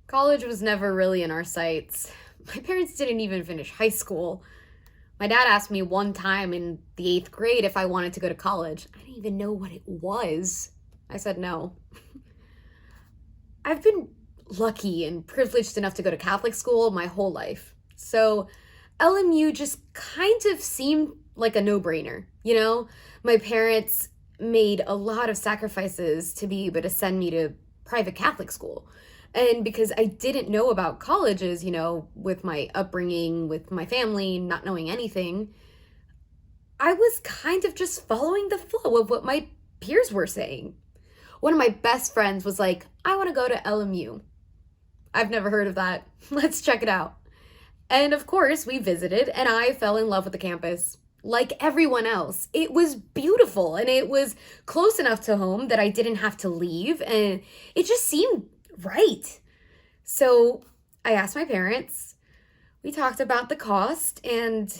College was never really in our sights. My parents didn't even finish high school. My dad asked me one time in the 8th grade if I wanted to go to college. I didn't even know what it was. I said no. I've been lucky and privileged enough to go to Catholic school my whole life. So LMU just kind of seemed like a no-brainer, you know? My parents made a lot of sacrifices to be able to send me to private Catholic school. And because I didn't know about colleges, you know, with my upbringing, with my family, not knowing anything, I was kind of just following the flow of what my peers were saying. One of my best friends was like, I want to go to LMU. I've never heard of that. Let's check it out. And of course, we visited and I fell in love with the campus. Like everyone else, it was beautiful and it was close enough to home that I didn't have to leave, and it just seemed right. So I asked my parents, we talked about the cost, and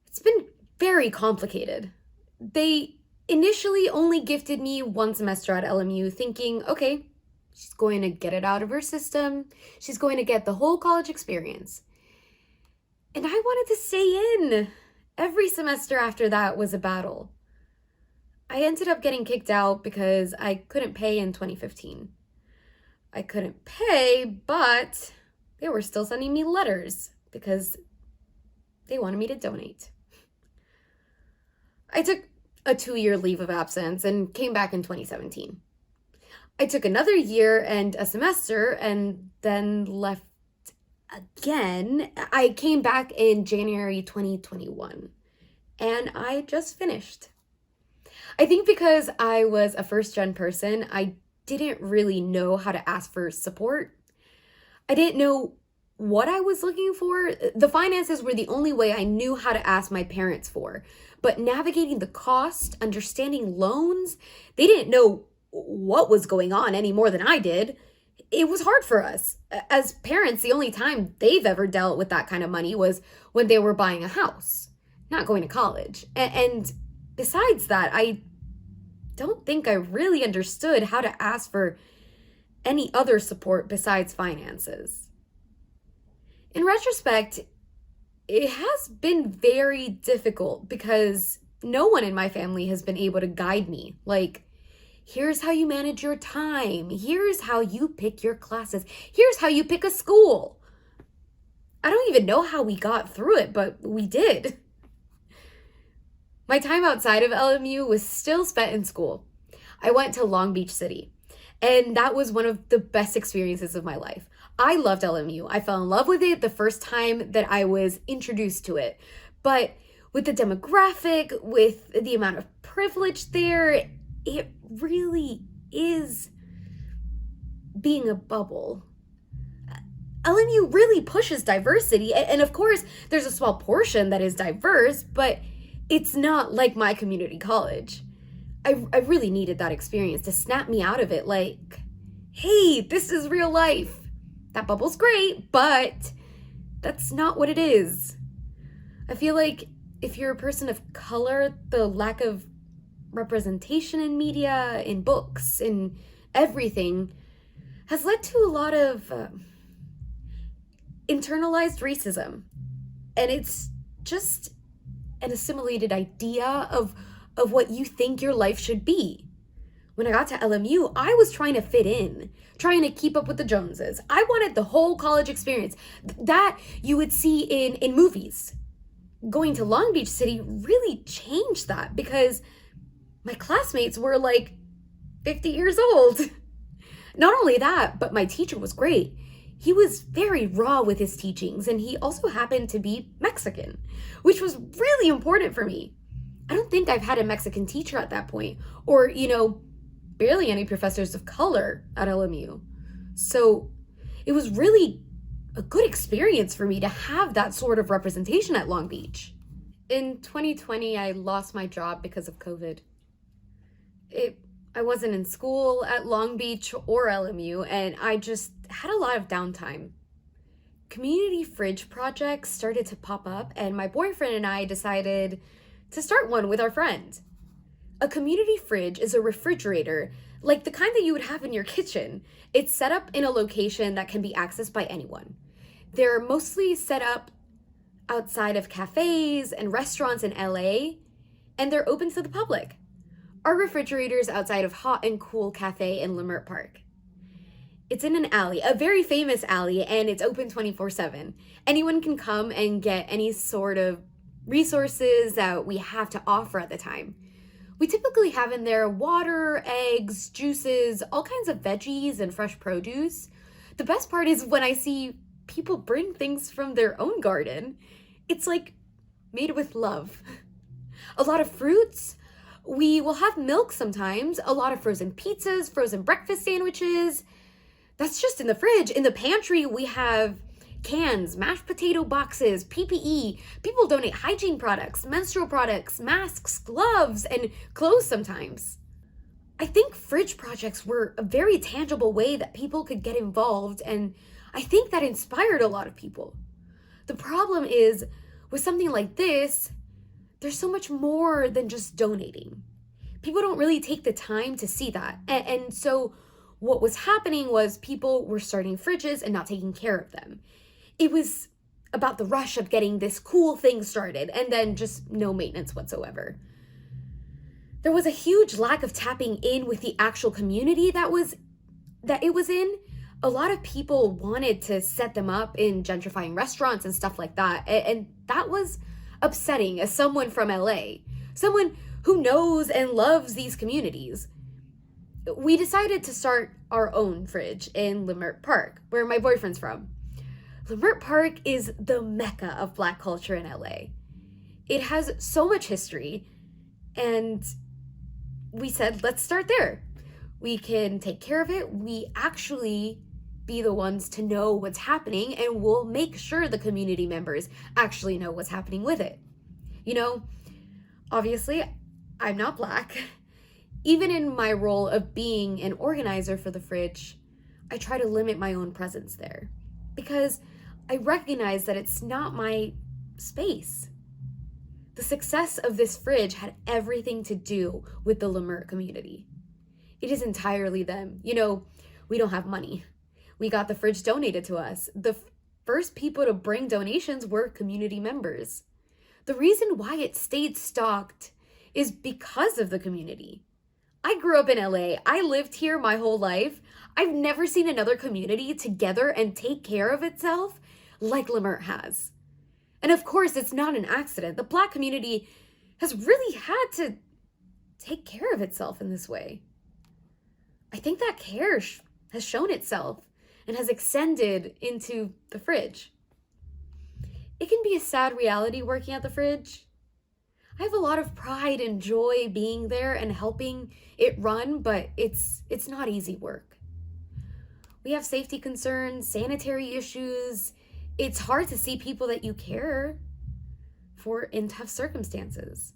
it's been very complicated. They initially only gifted me one semester at LMU, thinking, okay, she's going to get it out of her system. She's going to get the whole college experience. And I wanted to stay in. Every semester after that was a battle. I ended up getting kicked out because I couldn't pay in 2015. I couldn't pay, but they were still sending me letters because they wanted me to donate. I took a 2-year leave of absence and came back in 2017. I took another year and a semester and then left again. I came back in January 2021 and I just finished. I think because I was a first-gen person, I didn't really know how to ask for support. I didn't know what I was looking for. The finances were the only way I knew how to ask my parents for. But navigating the cost, understanding loans, they didn't know what was going on any more than I did. It was hard for us. As parents, the only time they've ever dealt with that kind of money was when they were buying a house, not going to college. And besides that, I don't think I really understood how to ask for any other support besides finances. In retrospect, it has been very difficult because no one in my family has been able to guide me. Like, here's how you manage your time. Here's how you pick your classes. Here's how you pick a school. I don't even know how we got through it, but we did. My time outside of LMU was still spent in school. I went to Long Beach City, and that was one of the best experiences of my life. I loved LMU. I fell in love with it the first time that I was introduced to it. But with the demographic, with the amount of privilege there, it really is being a bubble. LMU really pushes diversity, and of course, there's a small portion that is diverse, but it's not like my community college. I really needed that experience to snap me out of it, like, hey, this is real life. That bubble's great, but that's not what it is. I feel like if you're a person of color, the lack of representation in media, in books, in everything has led to a lot of internalized racism. And it's just an assimilated idea of what you think your life should be. When I got to LMU, I was trying to fit in, trying to keep up with the Joneses. I wanted the whole college experience that you would see in movies. Going to Long Beach City really changed that because my classmates were like 50 years old. Not only that, but my teacher was great. He was very raw with his teachings, and he also happened to be Mexican, which was really important for me. I don't think I've had a Mexican teacher at that point, or, barely any professors of color at LMU. So it was really a good experience for me to have that sort of representation at Long Beach. In 2020, I lost my job because of COVID. I wasn't in school at Long Beach or LMU, and I just had a lot of downtime. Community fridge projects started to pop up, and my boyfriend and I decided to start one with our friend. A community fridge is a refrigerator, like the kind that you would have in your kitchen. It's set up in a location that can be accessed by anyone. They're mostly set up outside of cafes and restaurants in LA, and they're open to the public. Our refrigerator's outside of Hot and Cool Cafe in Leimert Park. It's in an alley, a very famous alley, and it's open 24/7. Anyone can come and get any sort of resources that we have to offer at the time. We typically have in there water, eggs, juices, all kinds of veggies and fresh produce. The best part is when I see people bring things from their own garden. It's like made with love. A lot of fruits. We will have milk sometimes, a lot of frozen pizzas, frozen breakfast sandwiches. That's just in the fridge. In the pantry, we have cans, mashed potato boxes, PPE. People donate hygiene products, menstrual products, masks, gloves, and clothes sometimes. I think fridge projects were a very tangible way that people could get involved, and I think that inspired a lot of people. The problem is, with something like this, there's so much more than just donating. People don't really take the time to see that. And so what was happening was people were starting fridges and not taking care of them. It was about the rush of getting this cool thing started and then just no maintenance whatsoever. There was a huge lack of tapping in with the actual community that it was in. A lot of people wanted to set them up in gentrifying restaurants and stuff like that. And that was upsetting as someone from LA, someone who knows and loves these communities. We decided to start our own fridge in Leimert Park, where my boyfriend's from. Leimert Park is the mecca of Black culture in LA. It has so much history, and we said, let's start there. We can take care of it. We actually be the ones to know what's happening, and we'll make sure the community members actually know what's happening with it. You know, obviously, I'm not Black. Even in my role of being an organizer for the fridge, I try to limit my own presence there because I recognize that it's not my space. The success of this fridge had everything to do with the Leimert community. It is entirely them. You know, we don't have money. We got the fridge donated to us. The first people to bring donations were community members. The reason why it stayed stocked is because of the community. I grew up in LA. I lived here my whole life. I've never seen another community together and take care of itself like Leimert has. And of course, it's not an accident. The Black community has really had to take care of itself in this way. I think that care has shown itself and has extended into the fridge. It can be a sad reality working at the fridge. I have a lot of pride and joy being there and helping it run, but it's not easy work. We have safety concerns, sanitary issues. It's hard to see people that you care for in tough circumstances.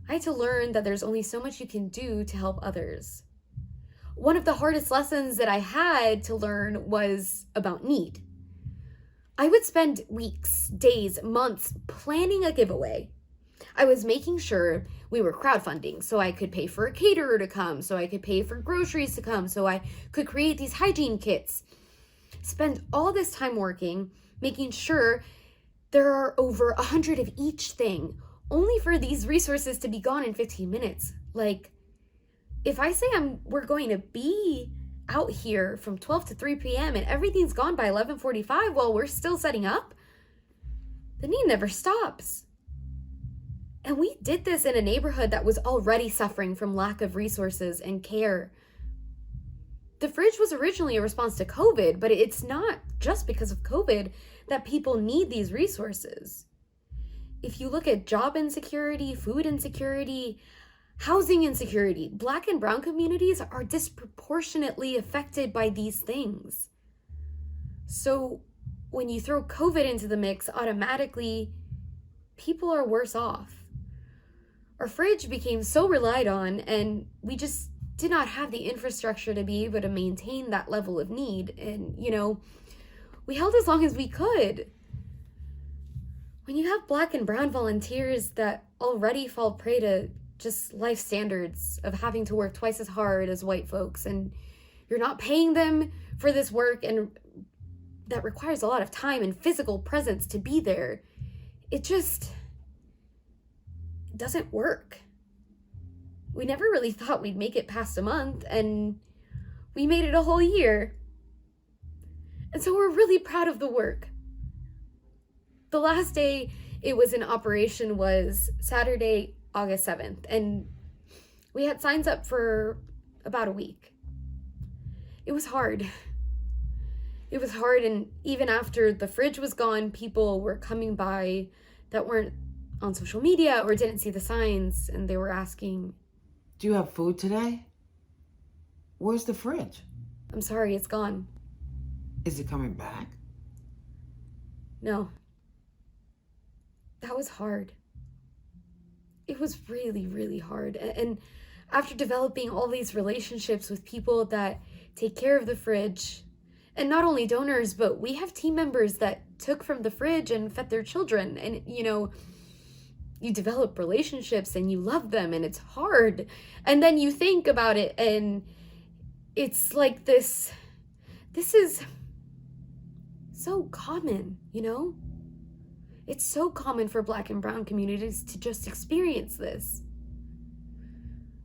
I had to learn that there's only so much you can do to help others. One of the hardest lessons that I had to learn was about need. I would spend weeks, days, months planning a giveaway. I was making sure we were crowdfunding so I could pay for a caterer to come, so I could pay for groceries to come, so I could create these hygiene kits. Spend all this time working, making sure there are over 100 of each thing, only for these resources to be gone in 15 minutes. Like, if I say we're going to be out here from 12 to 3 p.m. and everything's gone by 11:45 while we're still setting up, the need never stops. And we did this in a neighborhood that was already suffering from lack of resources and care. The fridge was originally a response to COVID, but it's not just because of COVID that people need these resources. If you look at job insecurity, food insecurity, housing insecurity, Black and brown communities are disproportionately affected by these things. So when you throw COVID into the mix, automatically people are worse off. Our fridge became so relied on, and we just did not have the infrastructure to be able to maintain that level of need. And, we held as long as we could. When you have Black and brown volunteers that already fall prey to just life standards of having to work twice as hard as white folks, and you're not paying them for this work, and that requires a lot of time and physical presence to be there, it just doesn't work. We never really thought we'd make it past a month, and we made it a whole year. And so we're really proud of the work. The last day it was in operation was Saturday, August 7th, and we had signs up for about a week. It was hard. It was hard, and even after the fridge was gone, people were coming by that weren't on social media or didn't see the signs, and they were asking, "Do you have food today? Where's the fridge?" "I'm sorry, it's gone." "Is it coming back?" No. That was hard. It was really, really hard. And after developing all these relationships with people that take care of the fridge, and not only donors, but we have team members that took from the fridge and fed their children. And, you develop relationships and you love them, and it's hard. And then you think about it, and it's like this is so common, It's so common for Black and brown communities to just experience this.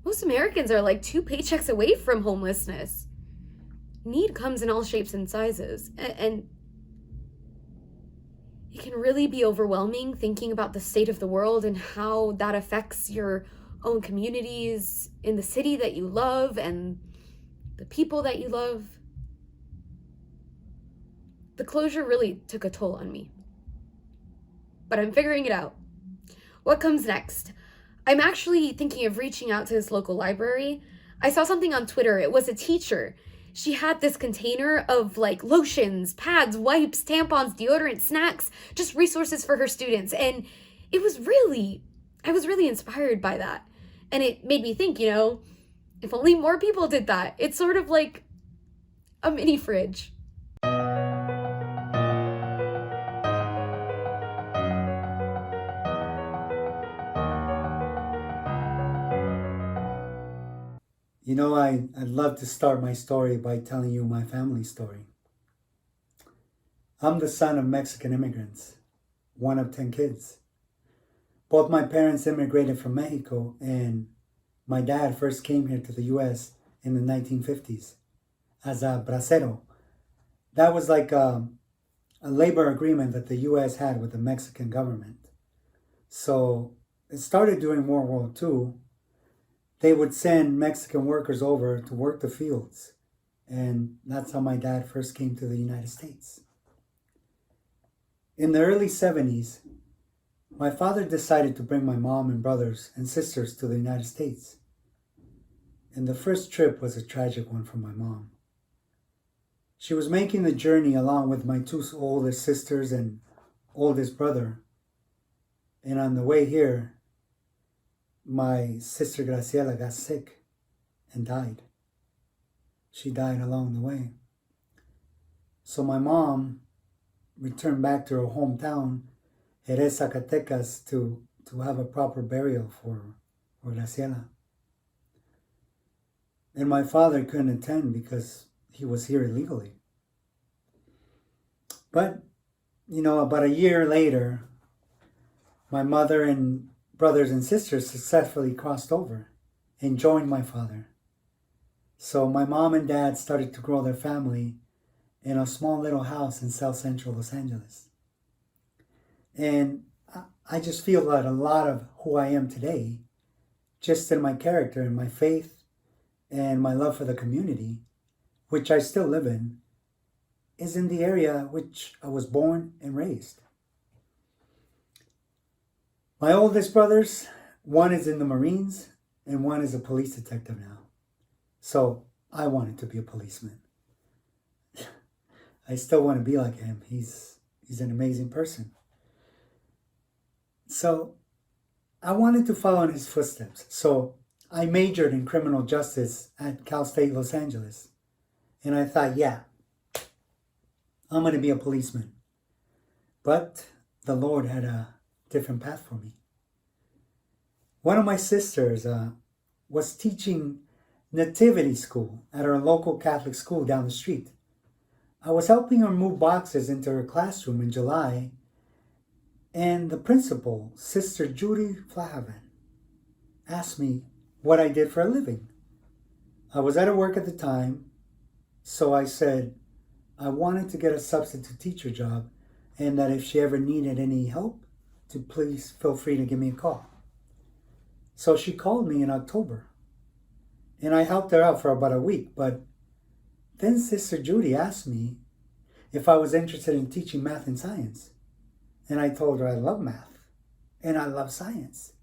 Most Americans are like 2 paychecks away from homelessness. Need comes in all shapes and sizes, and it can really be overwhelming thinking about the state of the world and how that affects your own communities in the city that you love and the people that you love. The closure really took a toll on me, but I'm figuring it out. What comes next? I'm actually thinking of reaching out to this local library. I saw something on Twitter. It was a teacher. She had this container of like lotions, pads, wipes, tampons, deodorant, snacks, just resources for her students. And I was really inspired by that. And it made me think, if only more people did that. It's sort of like a mini fridge. I'd love to start my story by telling you my family story. I'm the son of Mexican immigrants, one of 10 kids. Both my parents immigrated from Mexico, and my dad first came here to the U.S. in the 1950s as a bracero. That was like a labor agreement that the U.S. had with the Mexican government. So it started during World War II. They would send Mexican workers over to work the fields. And that's how my dad first came to the United States. In the early 70s, my father decided to bring my mom and brothers and sisters to the United States. And the first trip was a tragic one for my mom. She was making the journey along with my 2 oldest sisters and oldest brother. And on the way here, my sister Graciela got sick and died. She died along the way. So my mom returned back to her hometown, Jerez, Zacatecas, to have a proper burial for Graciela. And my father couldn't attend because he was here illegally. But, about a year later, my mother and brothers and sisters successfully crossed over and joined my father. So my mom and dad started to grow their family in a small little house in South Central Los Angeles. And I just feel that a lot of who I am today, just in my character and my faith and my love for the community, which I still live in, is in the area which I was born and raised. My oldest brothers, one is in the Marines and one is a police detective now. So I wanted to be a policeman. I still want to be like him. He's an amazing person. So I wanted to follow in his footsteps. So I majored in criminal justice at Cal State Los Angeles. And I thought, yeah, I'm going to be a policeman. But the Lord had a different path for me. One of my sisters was teaching nativity school at our local Catholic school down the street. I was helping her move boxes into her classroom in July, and the principal, Sister Judy Flahavan, asked me what I did for a living. I was out of work at the time, so I said I wanted to get a substitute teacher job, and that if she ever needed any help, to please feel free to give me a call. So she called me in October, and I helped her out for about a week, but then Sister Judy asked me if I was interested in teaching math and science. And I told her I love math, and I love science.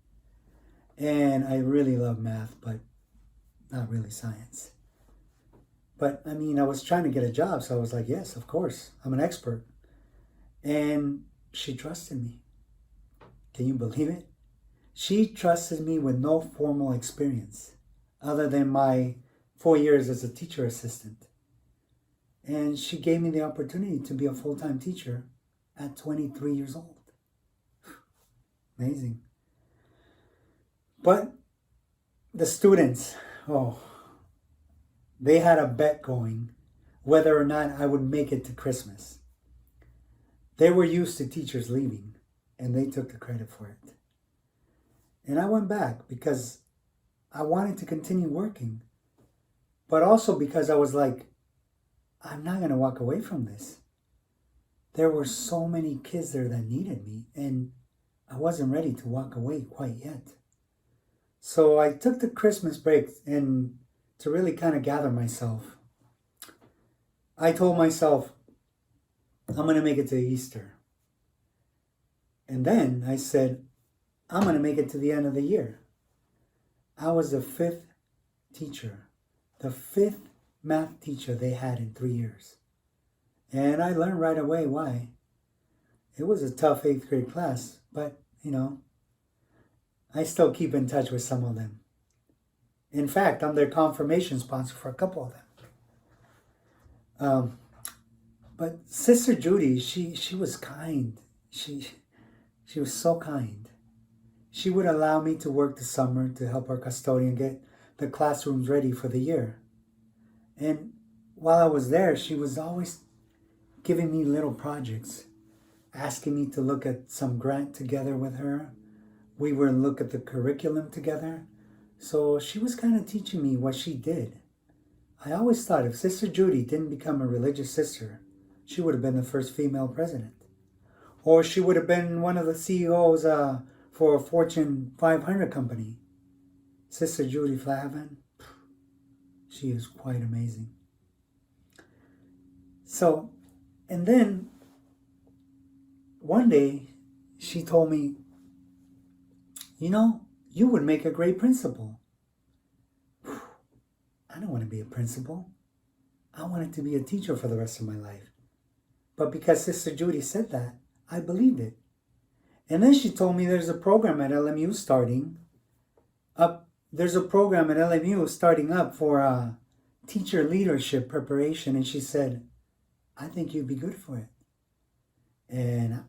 And I really love math, but not really science. But I mean, I was trying to get a job, so I was like, yes, of course, I'm an expert. And she trusted me. Can you believe it? She trusted me with no formal experience other than my 4 years as a teacher assistant. And she gave me the opportunity to be a full-time teacher at 23 years old. Amazing. But the students, they had a bet going whether or not I would make it to Christmas. They were used to teachers leaving, and they took the credit for it. And I went back because I wanted to continue working, but also because I was like, I'm not going to walk away from this. There were so many kids there that needed me, and I wasn't ready to walk away quite yet. So I took the Christmas break, and to really kind of gather myself, I told myself, I'm going to make it to Easter. And then I said, I'm going to make it to the end of the year. I was the fifth teacher, the fifth math teacher they had in 3 years. And I learned right away why. It was a tough 8th grade class, but, I still keep in touch with some of them. In fact, I'm their confirmation sponsor for a couple of them. But Sister Judy, she was kind. She was so kind. She would allow me to work the summer to help our custodian get the classrooms ready for the year. And while I was there, she was always giving me little projects, asking me to look at some grant together with her. We would look at the curriculum together. So she was kind of teaching me what she did. I always thought if Sister Judy didn't become a religious sister, she would have been the first female president. Or she would have been one of the CEOs for a Fortune 500 company. Sister Judy Flahavan, she is quite amazing. So, and then one day she told me, you would make a great principal. I don't want to be a principal. I wanted to be a teacher for the rest of my life. But because Sister Judy said that, I believed it. And then she told me there's a program at LMU starting up. There's a program at LMU starting up for teacher leadership preparation. And she said, I think you'd be good for it. And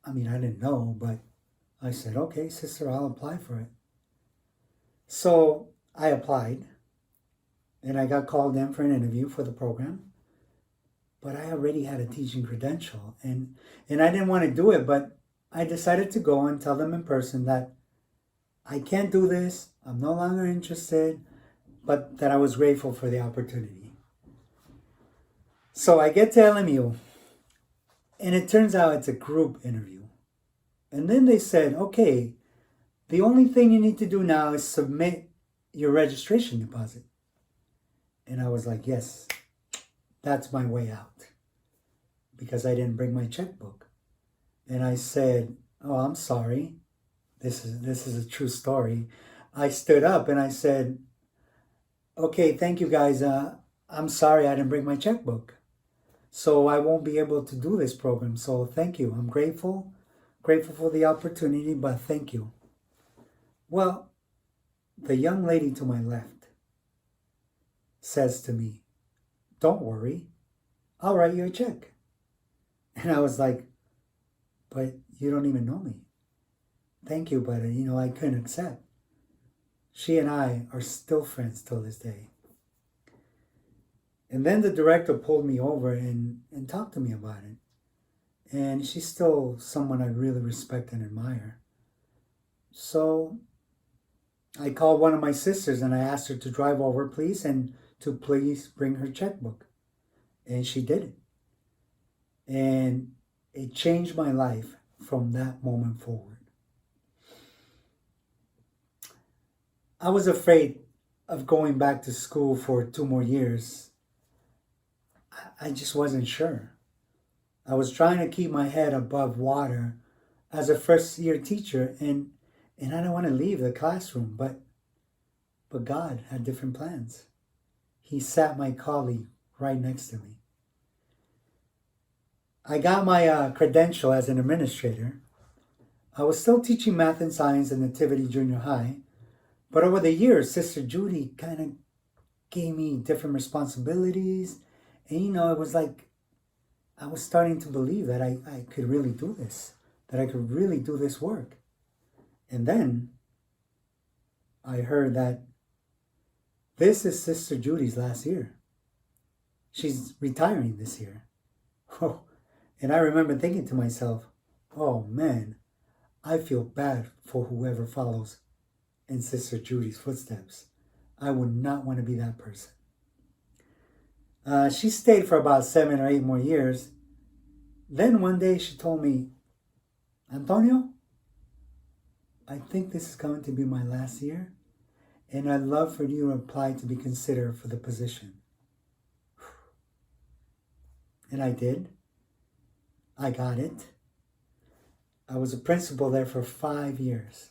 I didn't know, but I said, okay, sister, I'll apply for it. So I applied, and I got called in for an interview for the program. But I already had a teaching credential, and I didn't want to do it, but I decided to go and tell them in person that I can't do this, I'm no longer interested, but that I was grateful for the opportunity. So I get to LMU, and it turns out it's a group interview. And then they said, okay, the only thing you need to do now is submit your registration deposit. And I was like, yes, that's my way out, because I didn't bring my checkbook. And I said, oh, I'm sorry. This is a true story. I stood up and I said, okay, thank you guys. I'm sorry I didn't bring my checkbook. So I won't be able to do this program. So thank you. I'm grateful for the opportunity, but thank you. Well, the young lady to my left says to me, "Don't worry, I'll write you a check." And I was like, "But you don't even know me." "Thank you, but I couldn't accept." She and I are still friends till this day. And then the director pulled me over and talked to me about it. And she's still someone I really respect and admire. So I called one of my sisters and I asked her to drive over, please, and to please bring her checkbook. And she did it. And it changed my life from that moment forward. I was afraid of going back to school for 2 more years. I just wasn't sure. I was trying to keep my head above water as a first year teacher, and I didn't want to leave the classroom, but God had different plans. He sat my colleague right next to me. I got my credential as an administrator. I was still teaching math and science in Nativity Junior High, but over the years, Sister Judy kind of gave me different responsibilities, and it was like I was starting to believe that I could really do this, that I could really do this work. And then I heard that this is Sister Judy's last year. She's retiring this year. Oh, and I remember thinking to myself, oh man, I feel bad for whoever follows in Sister Judy's footsteps. I would not want to be that person. She stayed for about 7 or 8 more years. Then one day she told me, "Antonio, I think this is going to be my last year, and I'd love for you to apply to be considered for the position." And I did. I got it. I was a principal there for 5 years.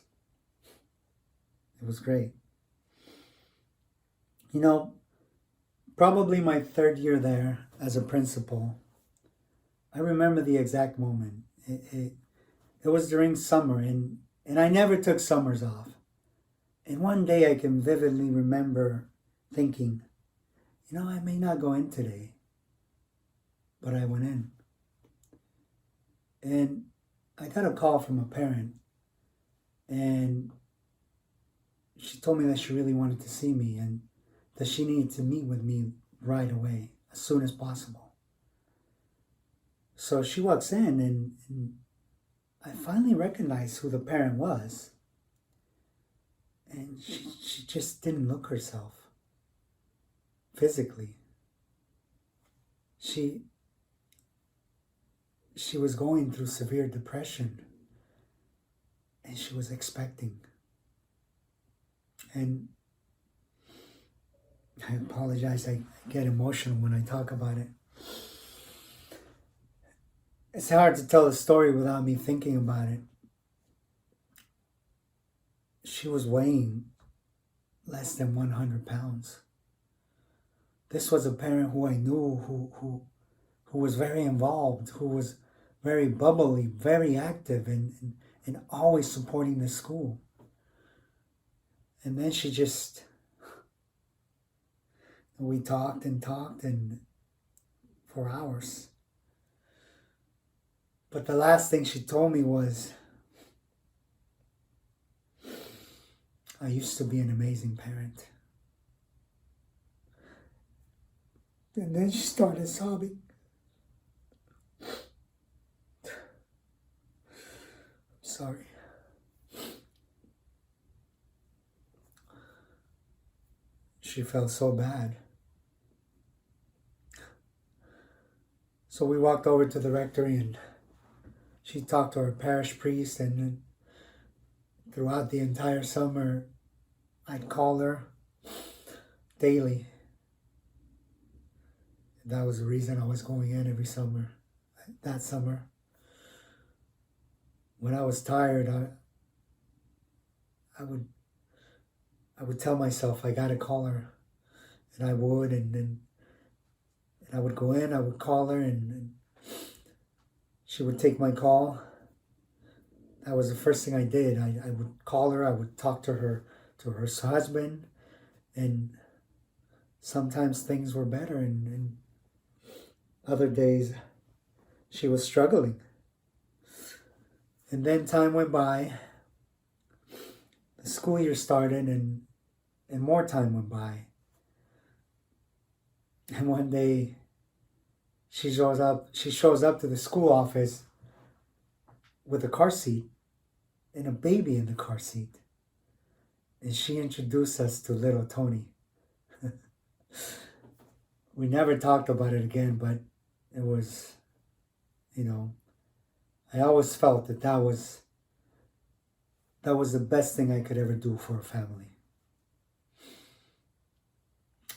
It was great. Probably my 3rd year there as a principal, I remember the exact moment. It was during summer, and I never took summers off. And one day I can vividly remember thinking, I may not go in today, but I went in. And I got a call from a parent, and she told me that she really wanted to see me and that she needed to meet with me right away, as soon as possible. So she walks in, and I finally recognized who the parent was. And she just didn't look herself physically. She was going through severe depression, and she was expecting. And I apologize, I get emotional when I talk about it. It's hard to tell the story without me thinking about it. She was weighing less than 100 pounds. This was a parent who I knew, who was very involved, who was very bubbly, very active, and always supporting the school. And then we talked and for hours. But the last thing she told me was, "I used to be an amazing parent." And then she started sobbing. I'm sorry. She felt so bad. So we walked over to the rectory, and she talked to her parish priest, and then throughout the entire summer, I'd call her daily. That was the reason I was going in every summer. That summer, when I was tired, I would tell myself I gotta call her, and I would, and I would go in, I would call her, and she would take my call. that was the first thing I did. I would call her, I would talk to her husband, and sometimes things were better, and other days she was struggling. And then time went by, the school year started, and more time went by. And one day she shows up to the school office with a car seat and a baby in the car seat. And she introduced us to little Tony. We never talked about it again, but it was, I always felt that was the best thing I could ever do for a family.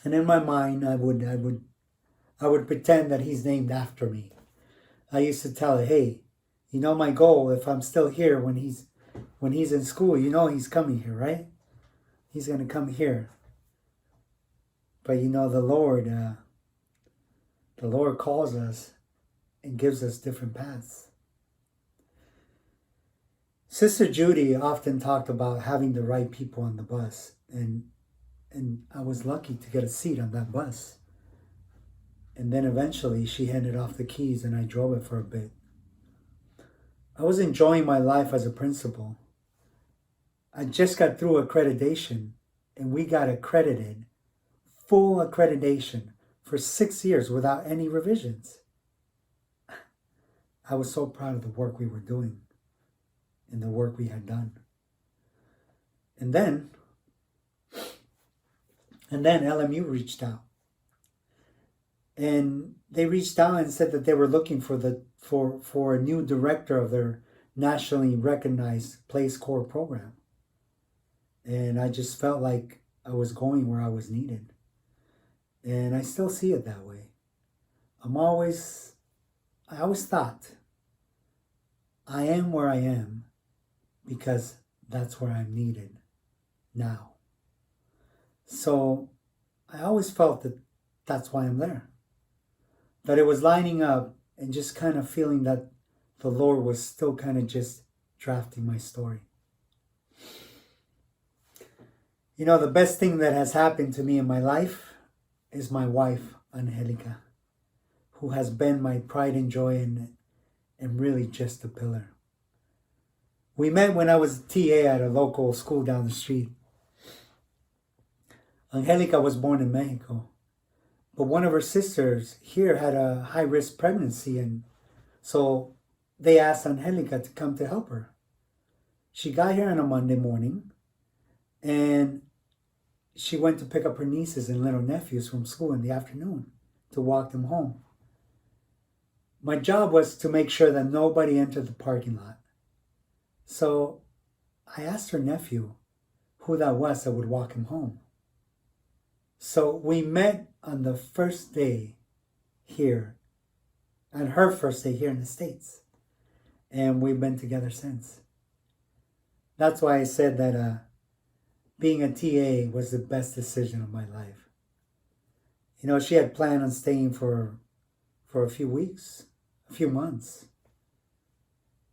And in my mind, I would pretend that he's named after me. I used to tell her, hey, my goal, if I'm still here when he's in school, he's coming here, right? He's going to come here. But the Lord calls us and gives us different paths. Sister Judy often talked about having the right people on the bus, and I was lucky to get a seat on that bus. And then eventually she handed off the keys and I drove it for a bit. I was enjoying my life as a principal. I just got through accreditation, and we got accredited, full accreditation, for 6 years without any revisions. I was so proud of the work we were doing and the work we had done. And then LMU reached out. And they reached out and said that they were looking for a new director of their nationally recognized Place Core program. And I just felt like I was going where I was needed. And I still see it that way. I always thought I am where I am because that's where I'm needed now. So I always felt that that's why I'm there. That it was lining up and just kind of feeling that the Lord was still kind of just drafting my story. The best thing that has happened to me in my life is my wife, Angelica, who has been my pride and joy and really just a pillar. We met when I was a TA at a local school down the street. Angelica was born in Mexico, but one of her sisters here had a high-risk pregnancy, and so they asked Angelica to come to help her. She got here on a Monday morning, and she went to pick up her nieces and little nephews from school in the afternoon to walk them home. My job was to make sure that nobody entered the parking lot. So I asked her nephew who that was that would walk him home. So we met on the first day here, on her first day here in the States. And we've been together since. That's why I said that being a TA was the best decision of my life. She had planned on staying for a few weeks, a few months.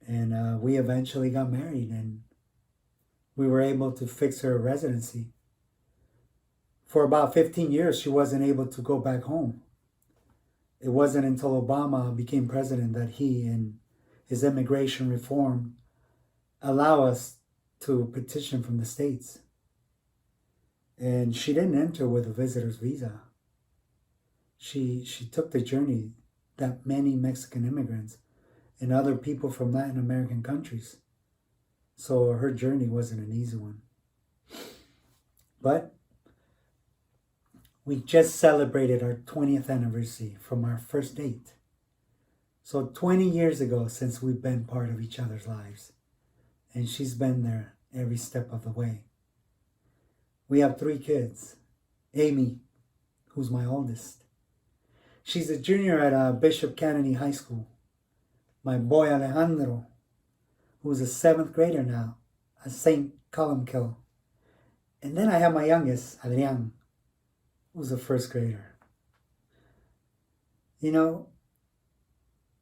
And we eventually got married, and we were able to fix her residency. For about 15 years, she wasn't able to go back home. It wasn't until Obama became president that he and his immigration reform allow us to petition from the States. And she didn't enter with a visitor's visa. She took the journey that many Mexican immigrants and other people from Latin American countries. So her journey wasn't an easy one. But we just celebrated our 20th anniversary from our first date. So 20 years ago since we've been part of each other's lives. And she's been there every step of the way. We have 3 kids. Amy, who's my oldest. She's a junior at Bishop Kennedy High School. My boy Alejandro, who's a 7th grader now at St. Columkill. And then I have my youngest, Adrian, who's a 1st grader.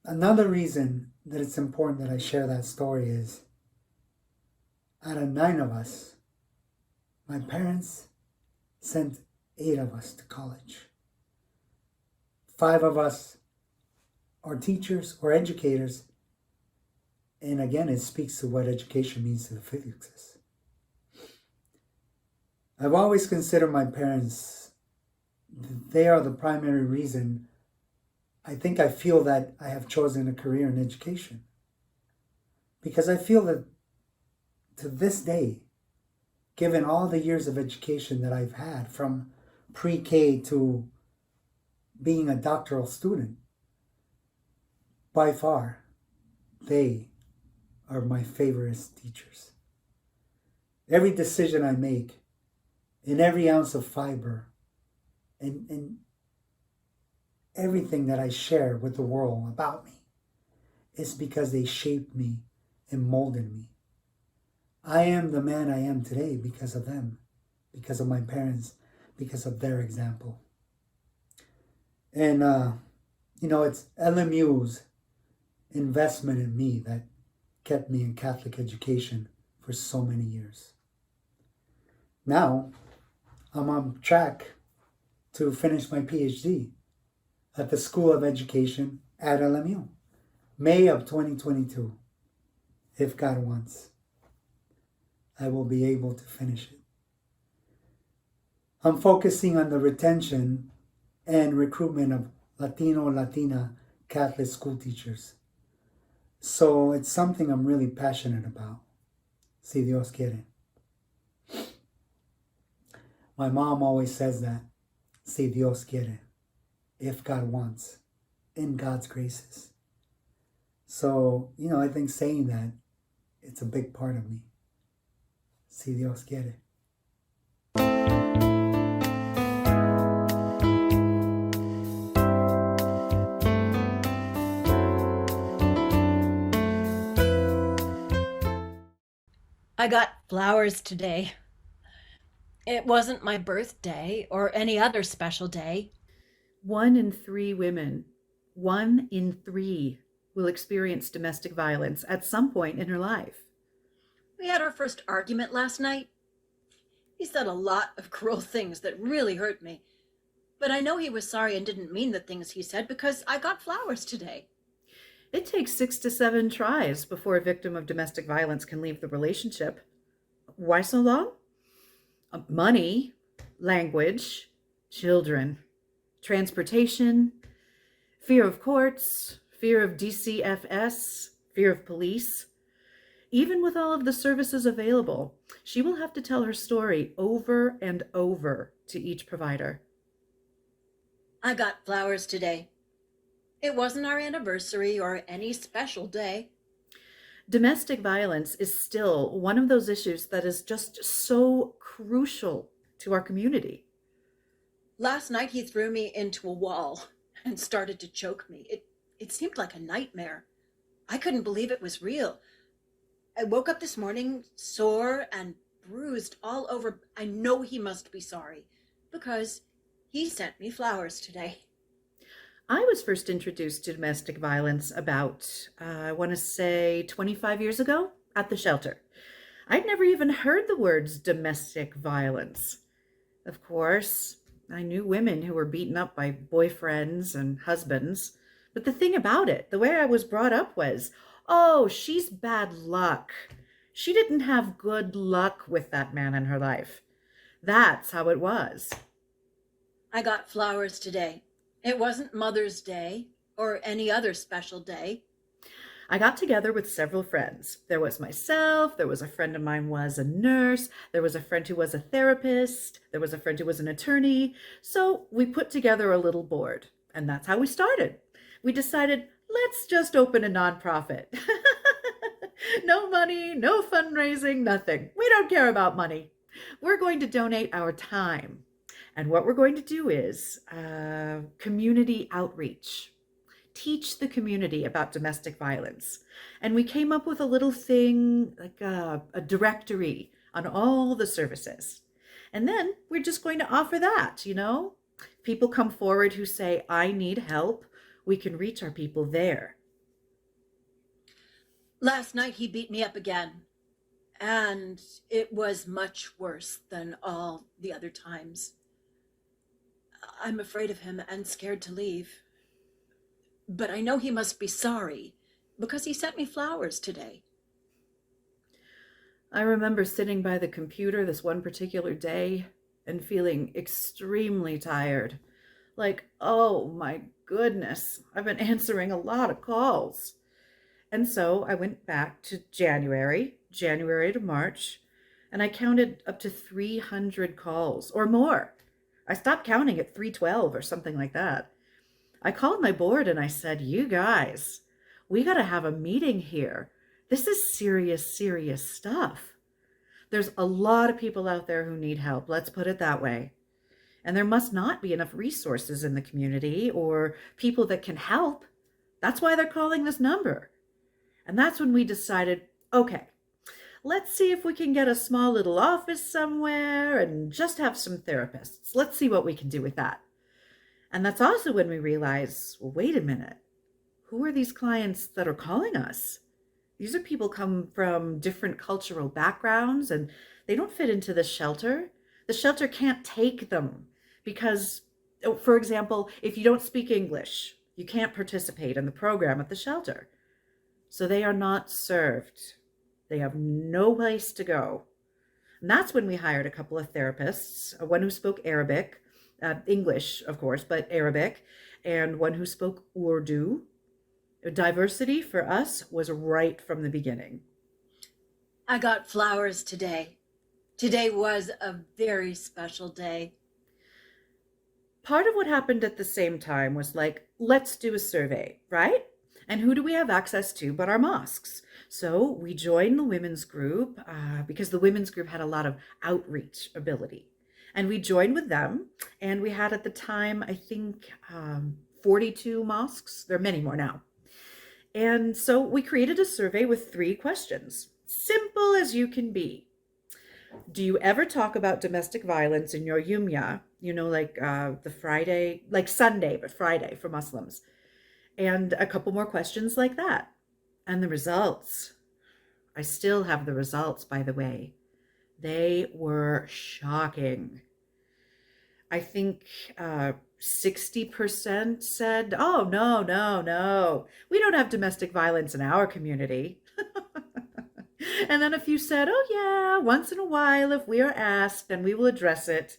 Another reason that it's important that I share that story is Out of 9 of us, my parents sent 8 of us to college. 5 of us are teachers or educators. And again, it speaks to what education means to the Felixes. I've always considered my parents, they are the primary reason I feel that I have chosen a career in education. Because I feel that to this day, given all the years of education that I've had from pre-K to being a doctoral student, by far, they are my favorite teachers. Every decision I make, in every ounce of fiber, and everything that I share with the world about me, is because they shaped me and molded me. I am the man I am today because of them, because of my parents, because of their example. And, it's LMU's investment in me that kept me in Catholic education for so many years. Now, I'm on track to finish my PhD at the School of Education at LMU, May of 2022. If God wants, I will be able to finish it. I'm focusing on the retention and recruitment of Latina Catholic school teachers. So it's something I'm really passionate about. Si Dios quiere. My mom always says that. Si Dios quiere. If God wants. In God's graces. So, I think saying that, it's a big part of me. Si Dios quiere. I got flowers today. It wasn't my birthday or any other special day. 1 in 3 women, 1 in 3 will experience domestic violence at some point in her life. We had our first argument last night. He said a lot of cruel things that really hurt me. But I know he was sorry and didn't mean the things he said because I got flowers today. It takes 6 to 7 tries before a victim of domestic violence can leave the relationship. Why so long? Money, language, children, transportation, fear of courts, fear of DCFS, fear of police. Even with all of the services available, she will have to tell her story over and over to each provider. I got flowers today. It wasn't our anniversary or any special day. Domestic violence is still one of those issues that is just so crucial to our community. Last night he threw me into a wall and started to choke me. It seemed like a nightmare. I couldn't believe it was real. I woke up this morning sore and bruised all over. I know he must be sorry because he sent me flowers today. I was first introduced to domestic violence about, I want to say 25 years ago at the shelter. I'd never even heard the words domestic violence. Of course, I knew women who were beaten up by boyfriends and husbands. But the thing about it, the way I was brought up was, oh, she's bad luck. She didn't have good luck with that man in her life. That's how it was. I got flowers today. It wasn't Mother's Day or any other special day. I got together with several friends. There was myself, there was a friend of mine who was a nurse, there was a friend who was a therapist, there was a friend who was an attorney. So we put together a little board, and that's how we started. We decided, let's just open a nonprofit. No money, no fundraising, nothing. We don't care about money. We're going to donate our time. And what we're going to do is community outreach. Teach the community about domestic violence. And we came up with a little thing, like a directory on all the services. And then we're just going to offer that, People come forward who say, I need help. We can reach our people there. Last night he beat me up again. And it was much worse than all the other times. I'm afraid of him and scared to leave. But I know he must be sorry because he sent me flowers today. I remember sitting by the computer this one particular day and feeling extremely tired. Like, oh my goodness, I've been answering a lot of calls. And so I went back to January to March, and I counted up to 300 calls or more. I stopped counting at 312 or something like that. I called my board and I said, you guys, we got to have a meeting here. This is serious, serious stuff. There's a lot of people out there who need help. Let's put it that way. And there must not be enough resources in the community or people that can help. That's why they're calling this number. And that's when we decided, okay, let's see if we can get a small little office somewhere and just have some therapists. Let's see what we can do with that. And that's also when we realize, well, wait a minute. Who are these clients that are calling us? These are people come from different cultural backgrounds and they don't fit into the shelter. The shelter can't take them because, for example, if you don't speak English, you can't participate in the program at the shelter. So they are not served. They have no place to go. And that's when we hired a couple of therapists, one who spoke Arabic, English, of course, but Arabic, and one who spoke Urdu. Diversity for us was right from the beginning. I got flowers today. Today was a very special day. Part of what happened at the same time was like, let's do a survey, right? And who do we have access to but our mosques? So we joined the women's group because the women's group had a lot of outreach ability. And we joined with them. And we had at the time, I think, 42 mosques. There are many more now. And so we created a survey with 3 questions. Simple as you can be. Do you ever talk about domestic violence in your yumya? You know, like the Friday, like Sunday, but Friday for Muslims. And a couple more questions like that. And the results. I still have the results, by the way. They were shocking. I think 60% said, oh, no. We don't have domestic violence in our community. And then a few said, oh, yeah, once in a while, if we are asked, then we will address it.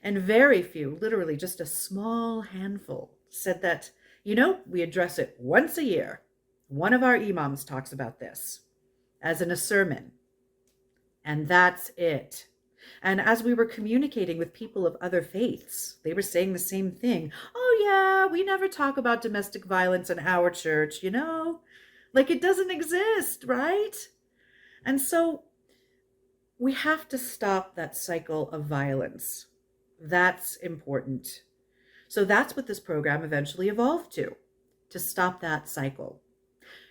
And very few, literally just a small handful, said that, you know, we address it once a year. One of our imams talks about this, as in a sermon. And that's it. And as we were communicating with people of other faiths, they were saying the same thing. Oh, yeah, we never talk about domestic violence in our church, you know? Like it doesn't exist, right? And so we have to stop that cycle of violence. That's important. So that's what this program eventually evolved to stop that cycle.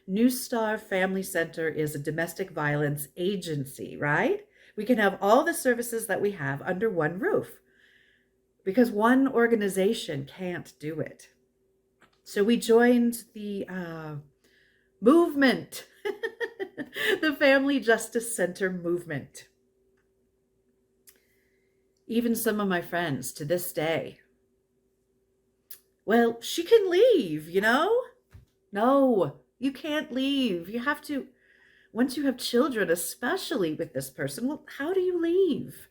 Nustar Family Center is a domestic violence agency, right? We can have all the services that we have under one roof because one organization can't do it. So we joined the movement, the Family Justice Center movement. Even some of my friends to this day, well, she can leave, you know? No, you can't leave. You have to, once you have children, especially with this person, well, how do you leave?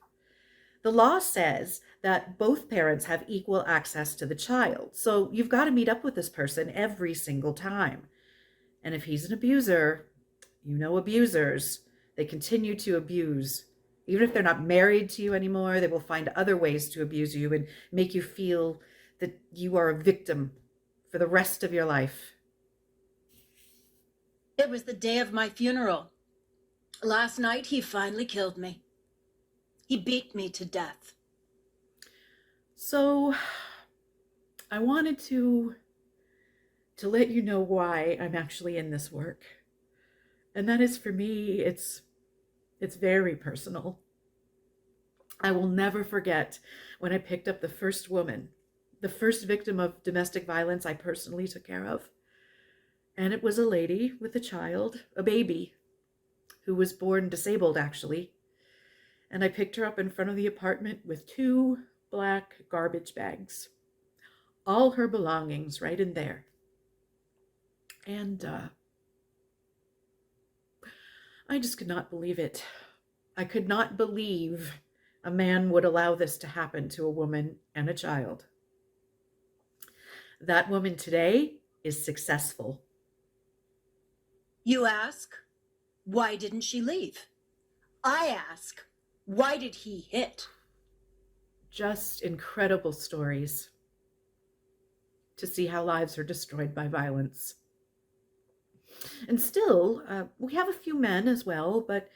The law says that both parents have equal access to the child. So you've got to meet up with this person every single time. And if he's an abuser, you know abusers, they continue to abuse. Even if they're not married to you anymore, they will find other ways to abuse you and make you feel that you are a victim for the rest of your life. It was the day of my funeral. Last night, he finally killed me. He beat me to death. So I wanted to let you know why I'm actually in this work. And that is, for me, it's very personal. I will never forget when I picked up the first woman, the first victim of domestic violence I personally took care of. And it was a lady with a child, a baby, who was born disabled, actually. And I picked her up in front of the apartment with 2 black garbage bags. All her belongings right in there. And I just could not believe it. I could not believe a man would allow this to happen to a woman and a child. That woman today is successful. You ask, why didn't she leave? I ask, why did he hit? Just incredible stories to see how lives are destroyed by violence. And still, we have a few men as well, but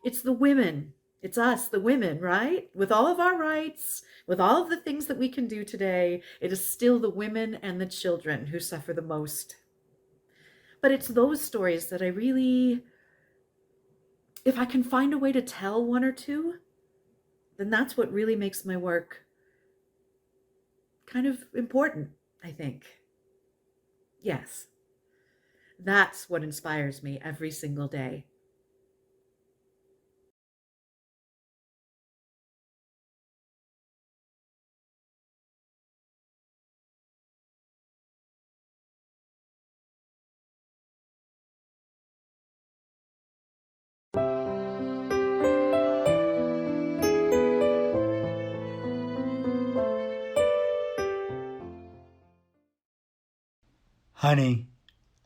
it's the women. It's us, the women, right? With all of our rights, with all of the things that we can do today, it is still the women and the children who suffer the most. But it's those stories that I really, if I can find a way to tell one or two, then that's what really makes my work kind of important, I think. Yes, that's what inspires me every single day. Honey,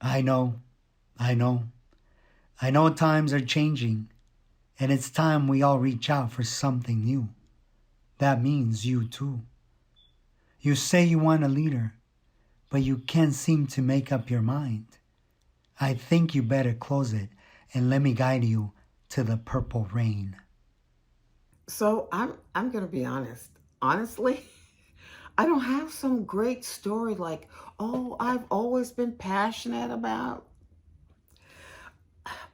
I know times are changing, and it's time we all reach out for something new. That means you too. You say you want a leader, but you can't seem to make up your mind. I think you better close it and let me guide you to the purple rain. So I'm gonna be honest. Honestly, I don't have some great story like, oh, I've always been passionate about.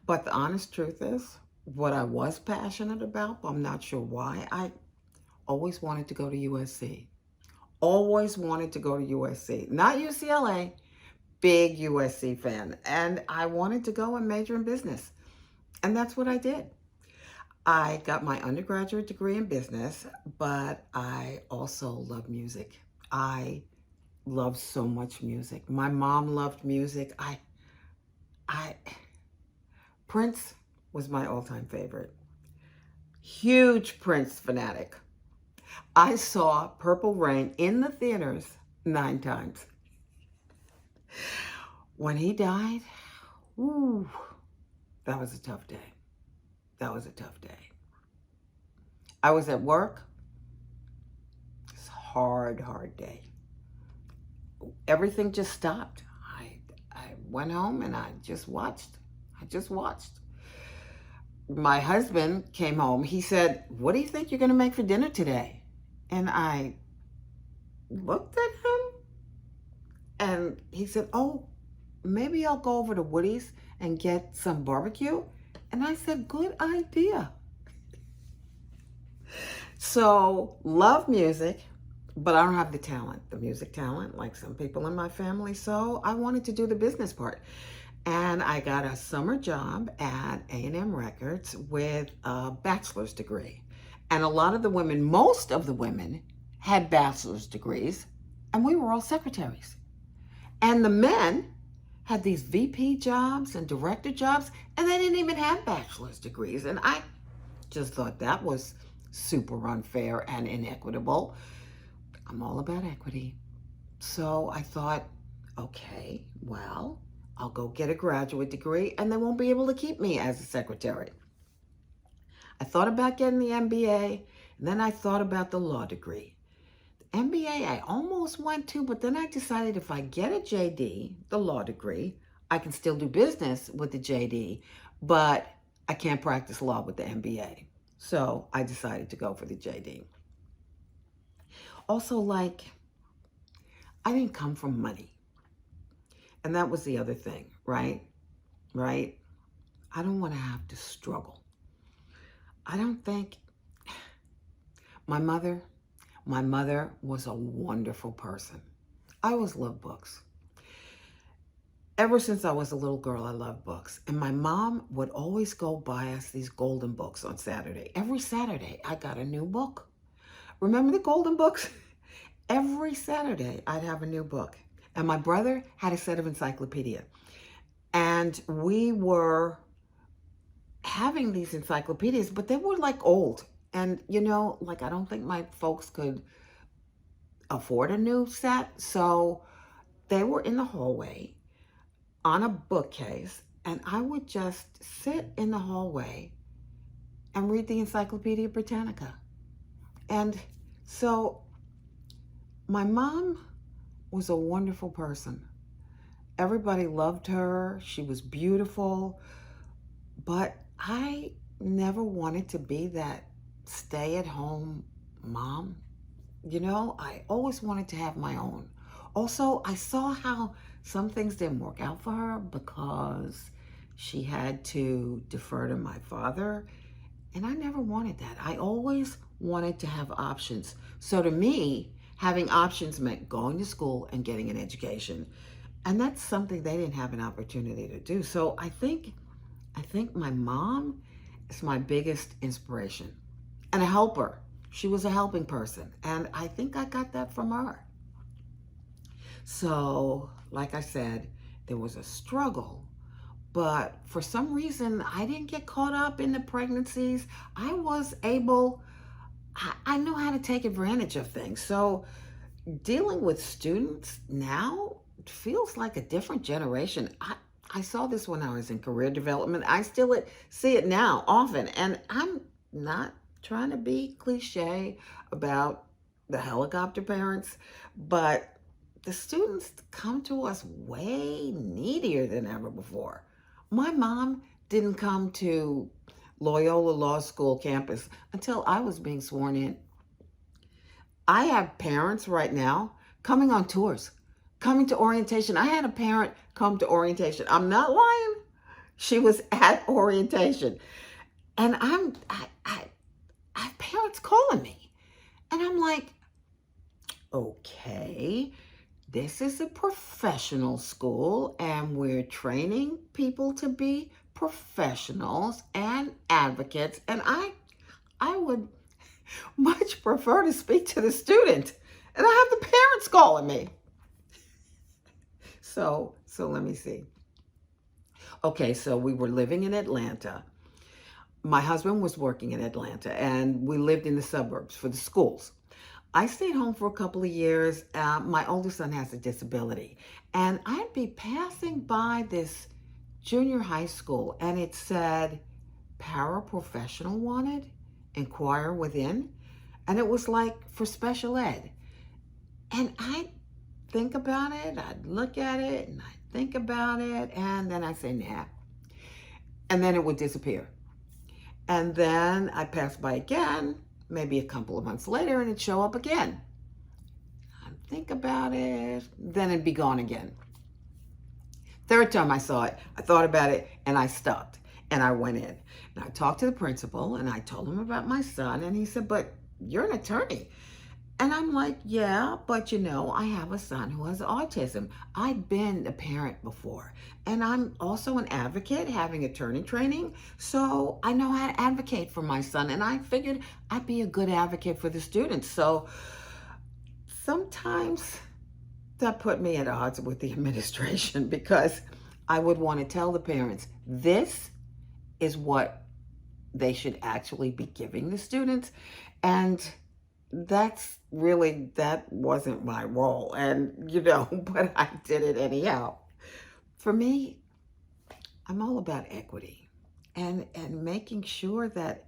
But the honest truth is, what I was passionate about, I'm not sure why, I always wanted to go to USC. Always wanted to go to USC. Not UCLA, big USC fan. And I wanted to go and major in business. And that's what I did. I got my undergraduate degree in business, but I also love music. I love so much music. My mom loved music. Prince was my all-time favorite. Huge Prince fanatic. I saw Purple Rain in the theaters 9 times. When he died, ooh, that was a tough day. That was a tough day. I was at work. It's a hard day. Everything just stopped. I went home and I just watched. My husband came home. He said, "What do you think you're going to make for dinner today?" And I looked at him and he said, "Oh, maybe I'll go over to Woody's and get some barbecue." And I said, "Good idea." So, love music, but I don't have the music talent, like some people in my family. So I wanted to do the business part. And I got a summer job at A&M Records with a bachelor's degree. And a lot of the women, most of the women, had bachelor's degrees, and we were all secretaries. And the men had these VP jobs and director jobs, and they didn't even have bachelor's degrees. And I just thought that was super unfair and inequitable. I'm all about equity. So I thought, okay, well, I'll go get a graduate degree and they won't be able to keep me as a secretary. I thought about getting the MBA, and then I thought about the law degree. The MBA I almost went to, but then I decided if I get a JD, the law degree, I can still do business with the JD, but I can't practice law with the MBA. So I decided to go for the JD. Also, I didn't come from money. And that was the other thing, right? I don't want to have to struggle. I don't think my mother was a wonderful person. I always loved books. Ever since I was a little girl, I loved books. And my mom would always go buy us these golden books on Saturday. Every Saturday, I got a new book. Remember the golden books? Every Saturday, I'd have a new book. And my brother had a set of encyclopedia. And we were having these encyclopedias, but they were like old. And, like I don't think my folks could afford a new set. So they were in the hallway on a bookcase, and I would just sit in the hallway and read the Encyclopedia Britannica. And so my mom was a wonderful person. Everybody loved her. She was beautiful. But I never wanted to be that stay-at-home mom. I always wanted to have my own. Also, I saw how some things didn't work out for her because she had to defer to my father. And I never wanted that. I always wanted to have options. So to me, having options meant going to school and getting an education. And that's something they didn't have an opportunity to do. So I think my mom is my biggest inspiration and a helper. She was a helping person. And I think I got that from her. So, like I said, there was a struggle, but for some reason, I didn't get caught up in the pregnancies. I knew how to take advantage of things. So, dealing with students now feels like a different generation. I saw this when I was in career development. I still see it now often, and I'm not trying to be cliche about the helicopter parents, but the students come to us way needier than ever before. My mom didn't come to Loyola Law School campus until I was being sworn in. I have parents right now coming on tours, coming to orientation. I had a parent come to orientation. I'm not lying. She was at orientation. And I have parents calling me. And I'm like, okay, this is a professional school and we're training people to be professionals and advocates. And I would much prefer to speak to the student. And I have the parents calling me. So let me see. Okay, so we were living in Atlanta. My husband was working in Atlanta and we lived in the suburbs for the schools. I stayed home for a couple of years. My older son has a disability. And I'd be passing by this junior high school and it said, paraprofessional wanted, inquire within. And it was like for special ed. And I'd think about it, I'd look at it, and I'd think about it, and then I'd say, nah. And then it would disappear. And then I'd pass by again, maybe a couple of months later, and it'd show up again. I'd think about it, then it'd be gone again. Third time I saw it, I thought about it, and I stopped. And I went in. And I talked to the principal, and I told him about my son, and he said, but you're an attorney. And I'm like, yeah, but I have a son who has autism. I've been a parent before. And I'm also an advocate, having attorney training. So I know how to advocate for my son. And I figured I'd be a good advocate for the students. So sometimes that put me at odds with the administration because I would want to tell the parents, this is what they should actually be giving the students. And that wasn't my role. And, but I did it anyhow. For me, I'm all about equity and making sure that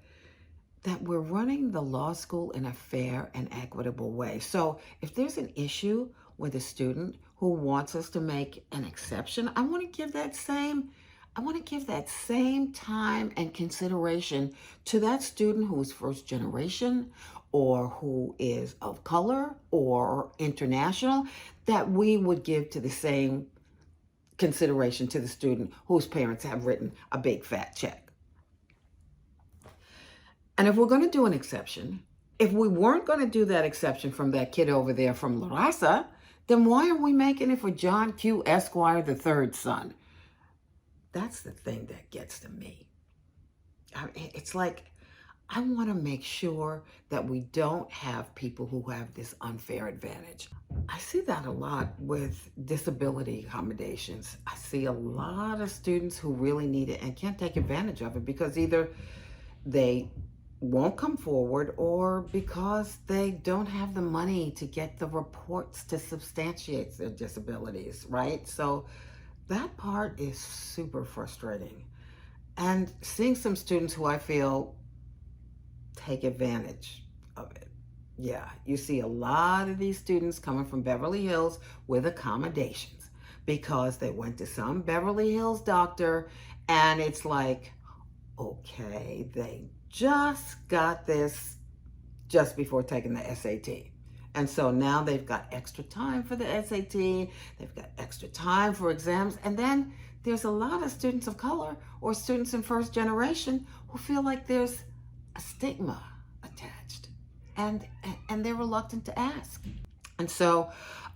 we're running the law school in a fair and equitable way. So if there's an issue with a student who wants us to make an exception, I want to give that same time and consideration to that student who is first generation or who is of color or international, that we would give to the same consideration to the student whose parents have written a big fat check. And if we're going to do an exception, if we weren't going to do that exception from that kid over there from La Raza, then why are we making it for John Q. Esquire the third son? That's the thing that gets to me. It's like, I want to make sure that we don't have people who have this unfair advantage. I see that a lot with disability accommodations. I see a lot of students who really need it and can't take advantage of it because either they won't come forward or because they don't have the money to get the reports to substantiate their disabilities, right? So that part is super frustrating. And seeing some students who I feel take advantage of it. Yeah, you see a lot of these students coming from Beverly Hills with accommodations because they went to some Beverly Hills doctor and it's like, okay, they just got this just before taking the SAT. And so now they've got extra time for the SAT, they've got extra time for exams, and then there's a lot of students of color or students in first generation who feel like there's a stigma attached and they're reluctant to ask. And so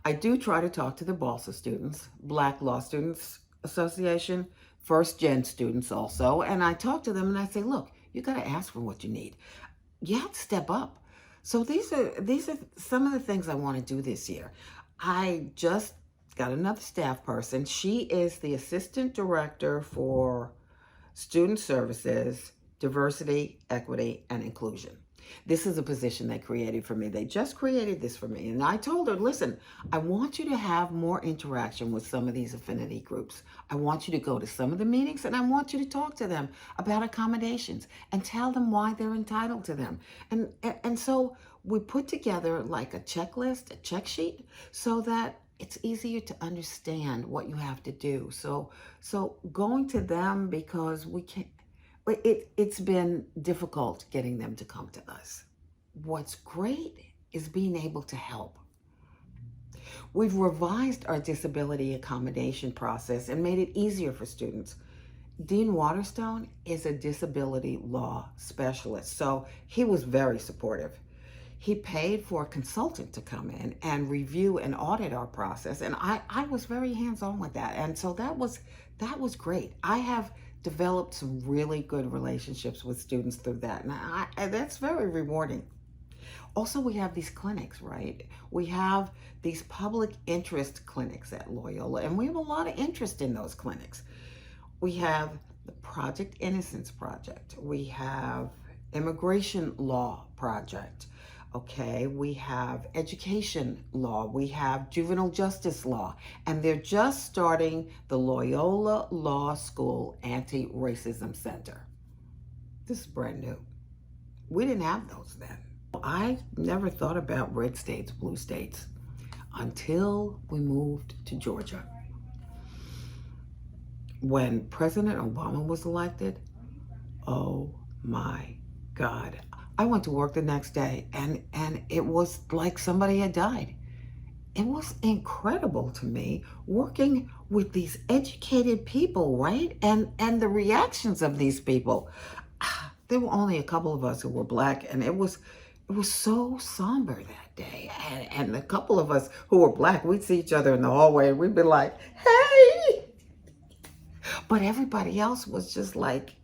I do try to talk to the BALSA students, Black Law Students Association, first gen students also, and I talk to them and I say, look, you got to ask for what you need. You have to step up. So these are some of the things I want to do this year. I just got another staff person. She is the assistant director for student services, diversity, equity, and inclusion. This is a position they created for me. They just created this for me. And I told her, listen, I want you to have more interaction with some of these affinity groups. I want you to go to some of the meetings and I want you to talk to them about accommodations and tell them why they're entitled to them. And so we put together like a checklist, a check sheet, so that it's easier to understand what you have to do. So going to them because we can't, it's been difficult getting them to come to us. What's great is being able to help. We've revised our disability accommodation process and made it easier for students. Dean Waterstone is a disability law specialist, so he was very supportive. He paid for a consultant to come in and review and audit our process, and I was very hands-on with that, and so that was great. I have developed some really good relationships with students through that, and that's very rewarding. Also, we have these clinics, right? We have these public interest clinics at Loyola, and we have a lot of interest in those clinics. We have the Project Innocence Project. We have Immigration Law Project. Okay, we have education law, we have juvenile justice law, and they're just starting the Loyola Law School Anti-Racism Center. This is brand new. We didn't have those then. I never thought about red states, blue states, until we moved to Georgia. When President Obama was elected, oh my God. I went to work the next day and it was like somebody had died. It was incredible to me working with these educated people, right? And the reactions of these people. There were only a couple of us who were Black, and it was so somber that day. And a couple of us who were Black, we'd see each other in the hallway and we'd be like, hey! But everybody else was just like,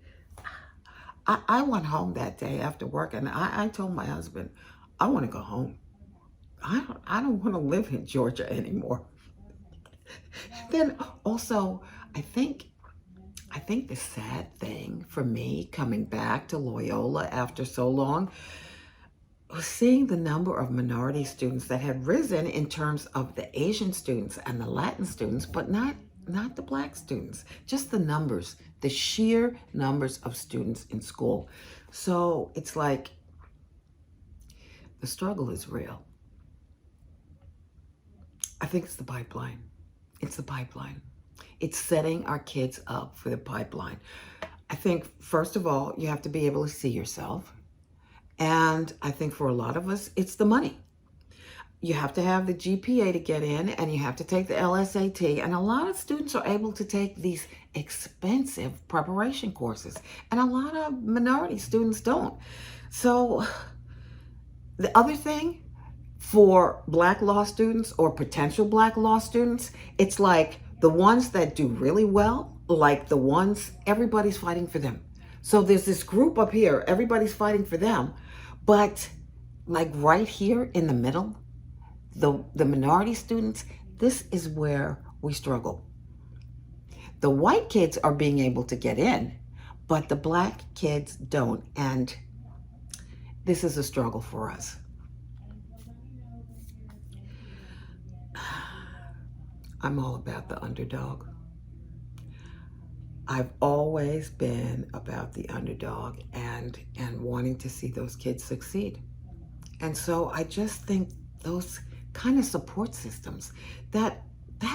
I went home that day after work and I told my husband, I want to go home. I don't want to live in Georgia anymore. Then also, I think the sad thing for me coming back to Loyola after so long was seeing the number of minority students that had risen in terms of the Asian students and the Latin students, but not the Black students, just the numbers, the sheer numbers of students in school. So it's like the struggle is real. I think it's the pipeline. It's the pipeline. It's setting our kids up for the pipeline. I think, first of all, you have to be able to see yourself. And I think for a lot of us, it's the money. You have to have the GPA to get in, and you have to take the LSAT. And a lot of students are able to take these expensive preparation courses, and a lot of minority students don't. So the other thing, For Black law students or potential Black law students, it's like the ones that do really well, like the ones, everybody's fighting for them. So there's this group up here, everybody's fighting for them, but like right here in the middle, the minority students, this is where we struggle. The white kids are being able to get in, but the Black kids don't, and this is a struggle for us. I'm all about the underdog. I've always been about the underdog and wanting to see those kids succeed. And so I just think those kind of support systems, that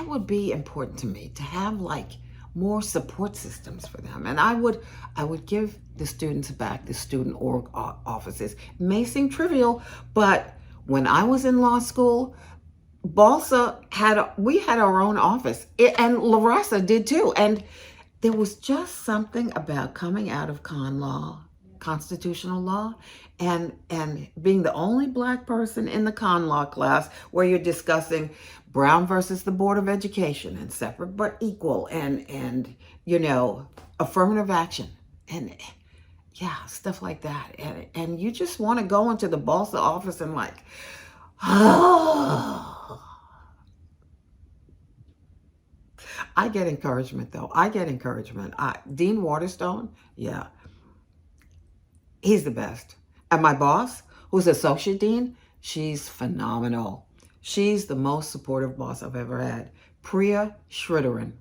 would be important to me, to have like more support systems for them. And I would give the students back the student org offices. It may seem trivial, but when I was in law school, Balsa we had our own office, and Larissa did too. And there was just something about coming out of con law, constitutional law, and being the only Black person in the con law class where you're discussing Brown versus the Board of Education and separate but equal and affirmative action and yeah, stuff like that. And you just want to go into the Balsa office and like, I get encouragement though. I get encouragement. Dean Waterstone, yeah, he's the best. And my boss, who's associate dean, she's phenomenal. She's the most supportive boss I've ever had. Priya Sridharan.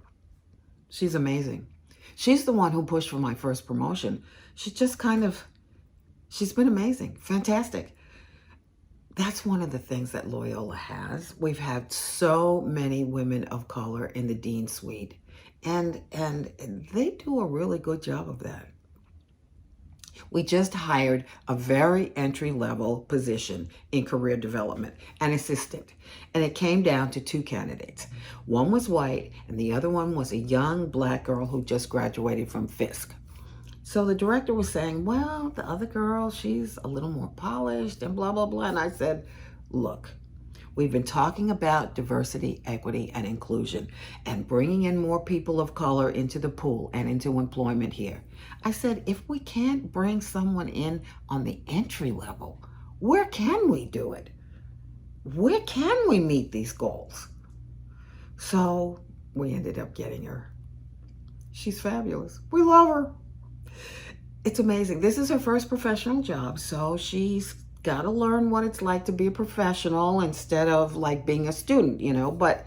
She's amazing. She's the one who pushed for my first promotion. She's been amazing, fantastic. That's one of the things that Loyola has. We've had so many women of color in the dean suite, and they do a really good job of that. We just hired a very entry-level position in career development, an assistant, and it came down to 2 candidates. One was white, and the other one was a young Black girl who just graduated from Fisk. So the director was saying, well, the other girl, she's a little more polished and blah, blah, blah. And I said, look, we've been talking about diversity, equity, and inclusion and bringing in more people of color into the pool and into employment here. I said, if we can't bring someone in on the entry level, where can we do it? Where can we meet these goals? So we ended up getting her. She's fabulous. We love her. It's amazing. This is her first professional job, so she's got to learn what it's like to be a professional instead of like being a student, but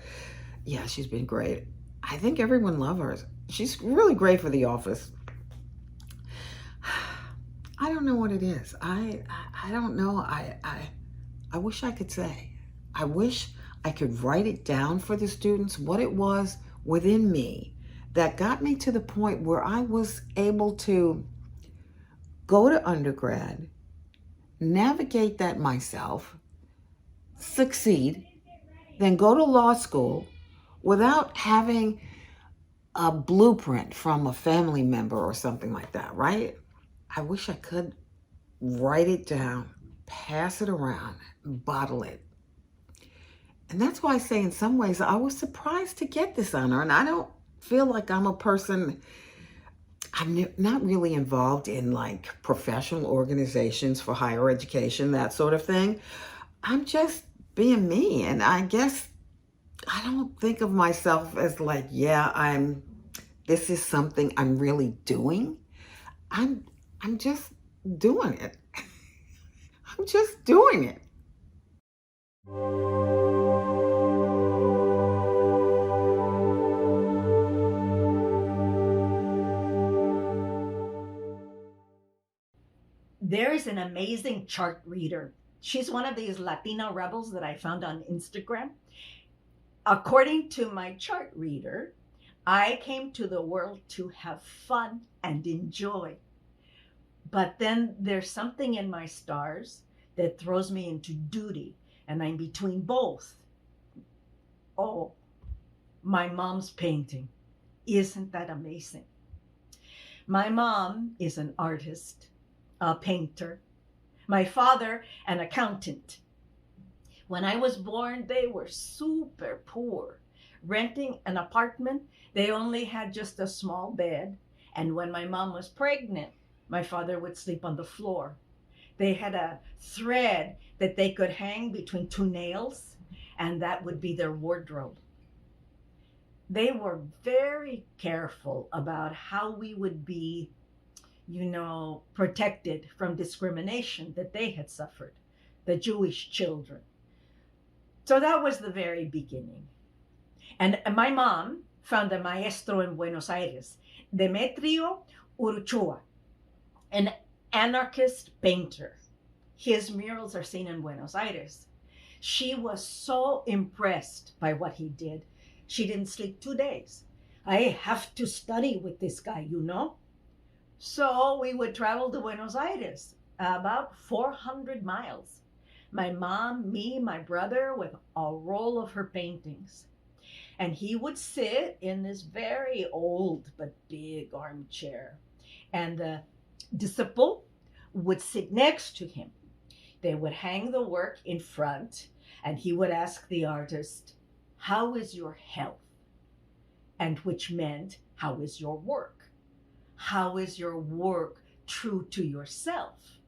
yeah, she's been great. I think everyone loves her. She's really great for the office. I don't know what it is. I don't know. I wish I could say. I wish I could write it down for the students, what it was within me that got me to the point where I was able to go to undergrad, navigate that myself, succeed, then go to law school without having a blueprint from a family member or something like that, right? I wish I could write it down, pass it around, bottle it. And that's why I say in some ways I was surprised to get this honor, and I don't feel like I'm a person. I'm not really involved in like professional organizations for higher education, that sort of thing. I'm just being me. And I guess I don't think of myself as like, yeah, this is something I'm really doing. I'm just doing it. I'm just doing it. There is an amazing chart reader. She's one of these Latina rebels that I found on Instagram. According to my chart reader, I came to the world to have fun and enjoy. But then there's something in my stars that throws me into duty, and I'm between both. Oh, my mom's painting. Isn't that amazing? My mom is an artist, a painter. My father, an accountant. When I was born, they were super poor. Renting an apartment, they only had just a small bed. And when my mom was pregnant, my father would sleep on the floor. They had a thread that they could hang between two nails, and that would be their wardrobe. They were very careful about how we would be, protected from discrimination that they had suffered, the Jewish children. So that was the very beginning. And my mom found a maestro in Buenos Aires, Demetrio Uruchua, an anarchist painter. His murals are seen in Buenos Aires. She was so impressed by what he did. She didn't sleep 2 days. I have to study with this guy, So we would travel to Buenos Aires, about 400 miles. My mom, me, my brother, with a roll of her paintings. And he would sit in this very old but big armchair. And the disciple would sit next to him. They would hang the work in front, and he would ask the artist, "How is your health?" And which meant, "How is your work? How is your work true to yourself?"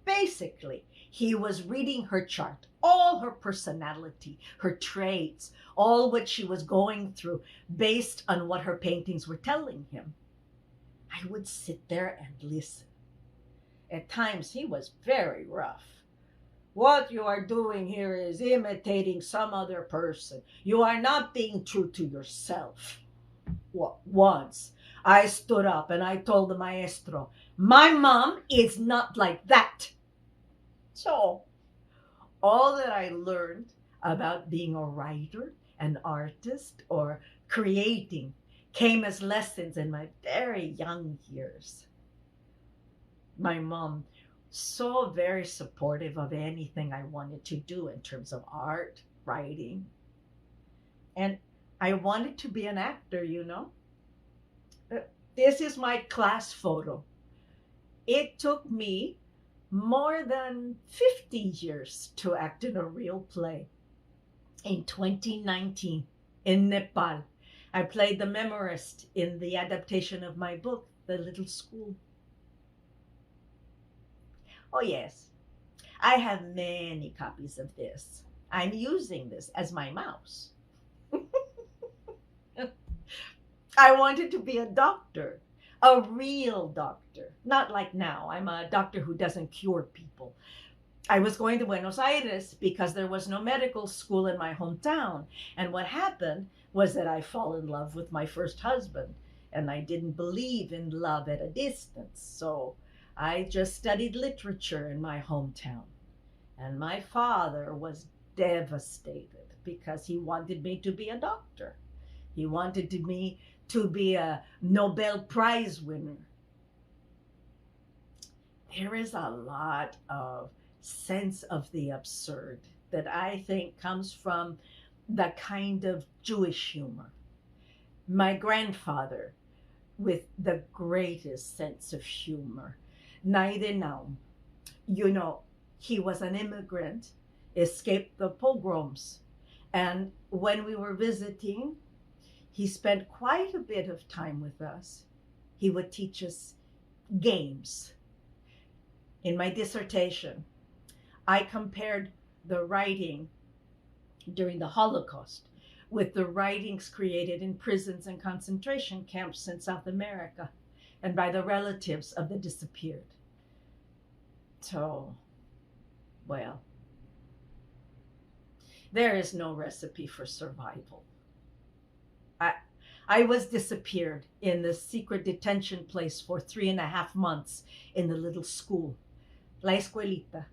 Basically, he was reading her chart, all her personality, her traits, all what she was going through based on what her paintings were telling him. I would sit there and listen. At times, he was very rough. "What you are doing here is imitating some other person. You are not being true to yourself." Once, I stood up and I told the maestro, "My mom is not like that." So, all that I learned about being a writer, an artist, or creating came as lessons in my very young years. My mom, so very supportive of anything I wanted to do in terms of art, writing. And I wanted to be an actor, This is my class photo. It took me more than 50 years to act in a real play. In 2019, in Nepal, I played the memorist in the adaptation of my book, The Little School. Oh yes, I have many copies of this. I'm using this as my mouse. I wanted to be a doctor, a real doctor, not like now. I'm a doctor who doesn't cure people. I was going to Buenos Aires because there was no medical school in my hometown. And what happened was that I fell in love with my first husband, and I didn't believe in love at a distance. So I just studied literature in my hometown. And my father was devastated because he wanted me to be a doctor. He wanted me to be a Nobel Prize winner. There is a lot of sense of the absurd that I think comes from the kind of Jewish humor. My grandfather, with the greatest sense of humor, Naum, he was an immigrant, escaped the pogroms. And when we were visiting, he spent quite a bit of time with us. He would teach us games. In my dissertation, I compared the writing during the Holocaust with the writings created in prisons and concentration camps in South America and by the relatives of the disappeared. So, well, there is no recipe for survival. I was disappeared in the secret detention place for 3.5 months in the little school, La Escuelita,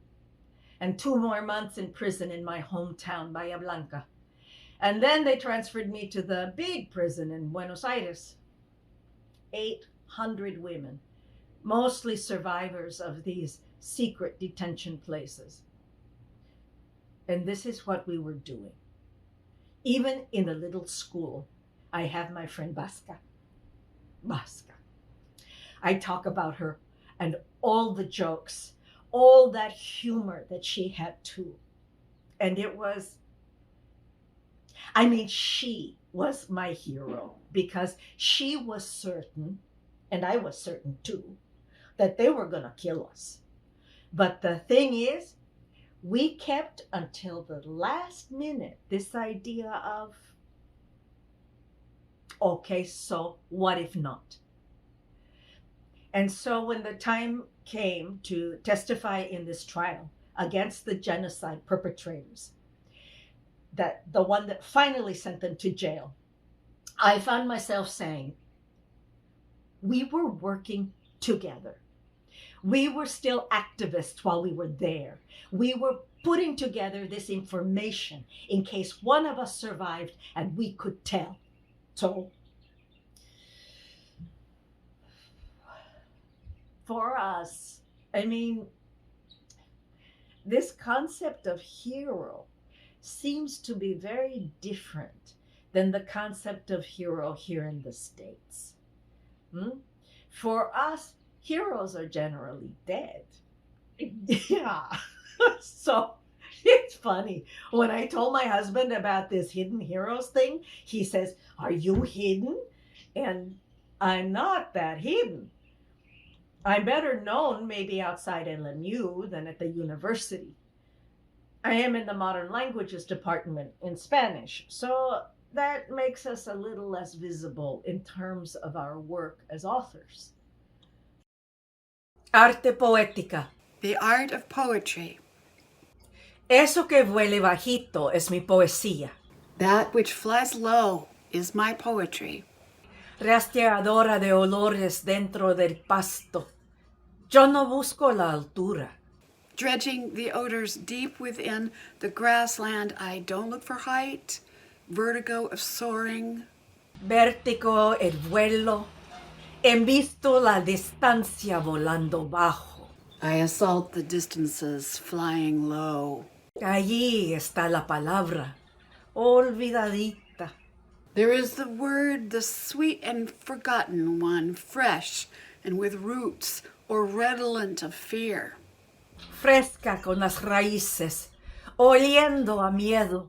and 2 more months in prison in my hometown, Bahia Blanca. And then they transferred me to the big prison in Buenos Aires. 800 women, mostly survivors of these secret detention places. And this is what we were doing. Even in the little school, I have my friend Vasca. I talk about her and all the jokes, all that humor that she had too. And it was, she was my hero because she was certain, and I was certain too, that they were going to kill us. But the thing is, we kept until the last minute this idea of, okay, so what if not? And so when the time came to testify in this trial against the genocide perpetrators, that the one that finally sent them to jail, I found myself saying, we were working together. We were still activists while we were there. We were putting together this information in case one of us survived and we could tell. So for us, this concept of hero seems to be very different than the concept of hero here in the States. For us, heroes are generally dead. Yeah. So it's funny. When I told my husband about this hidden heroes thing, he says, "Are you hidden?" And I'm not that hidden. I'm better known maybe outside LMU than at the university. I am in the modern languages department in Spanish, so that makes us a little less visible in terms of our work as authors. Arte poética. The art of poetry. Eso que vuele bajito es mi poesía. That which flies low is my poetry. Rastreadora de olores dentro del pasto. Yo no busco la altura. Dredging the odors deep within the grassland, I don't look for height, vertigo of soaring. Vértigo el vuelo. Envisto la distancia volando bajo. I assault the distances flying low. Allí está la palabra, olvidadita. There is the word, the sweet and forgotten one, fresh and with roots or redolent of fear. Fresca con las raíces, oliendo a miedo,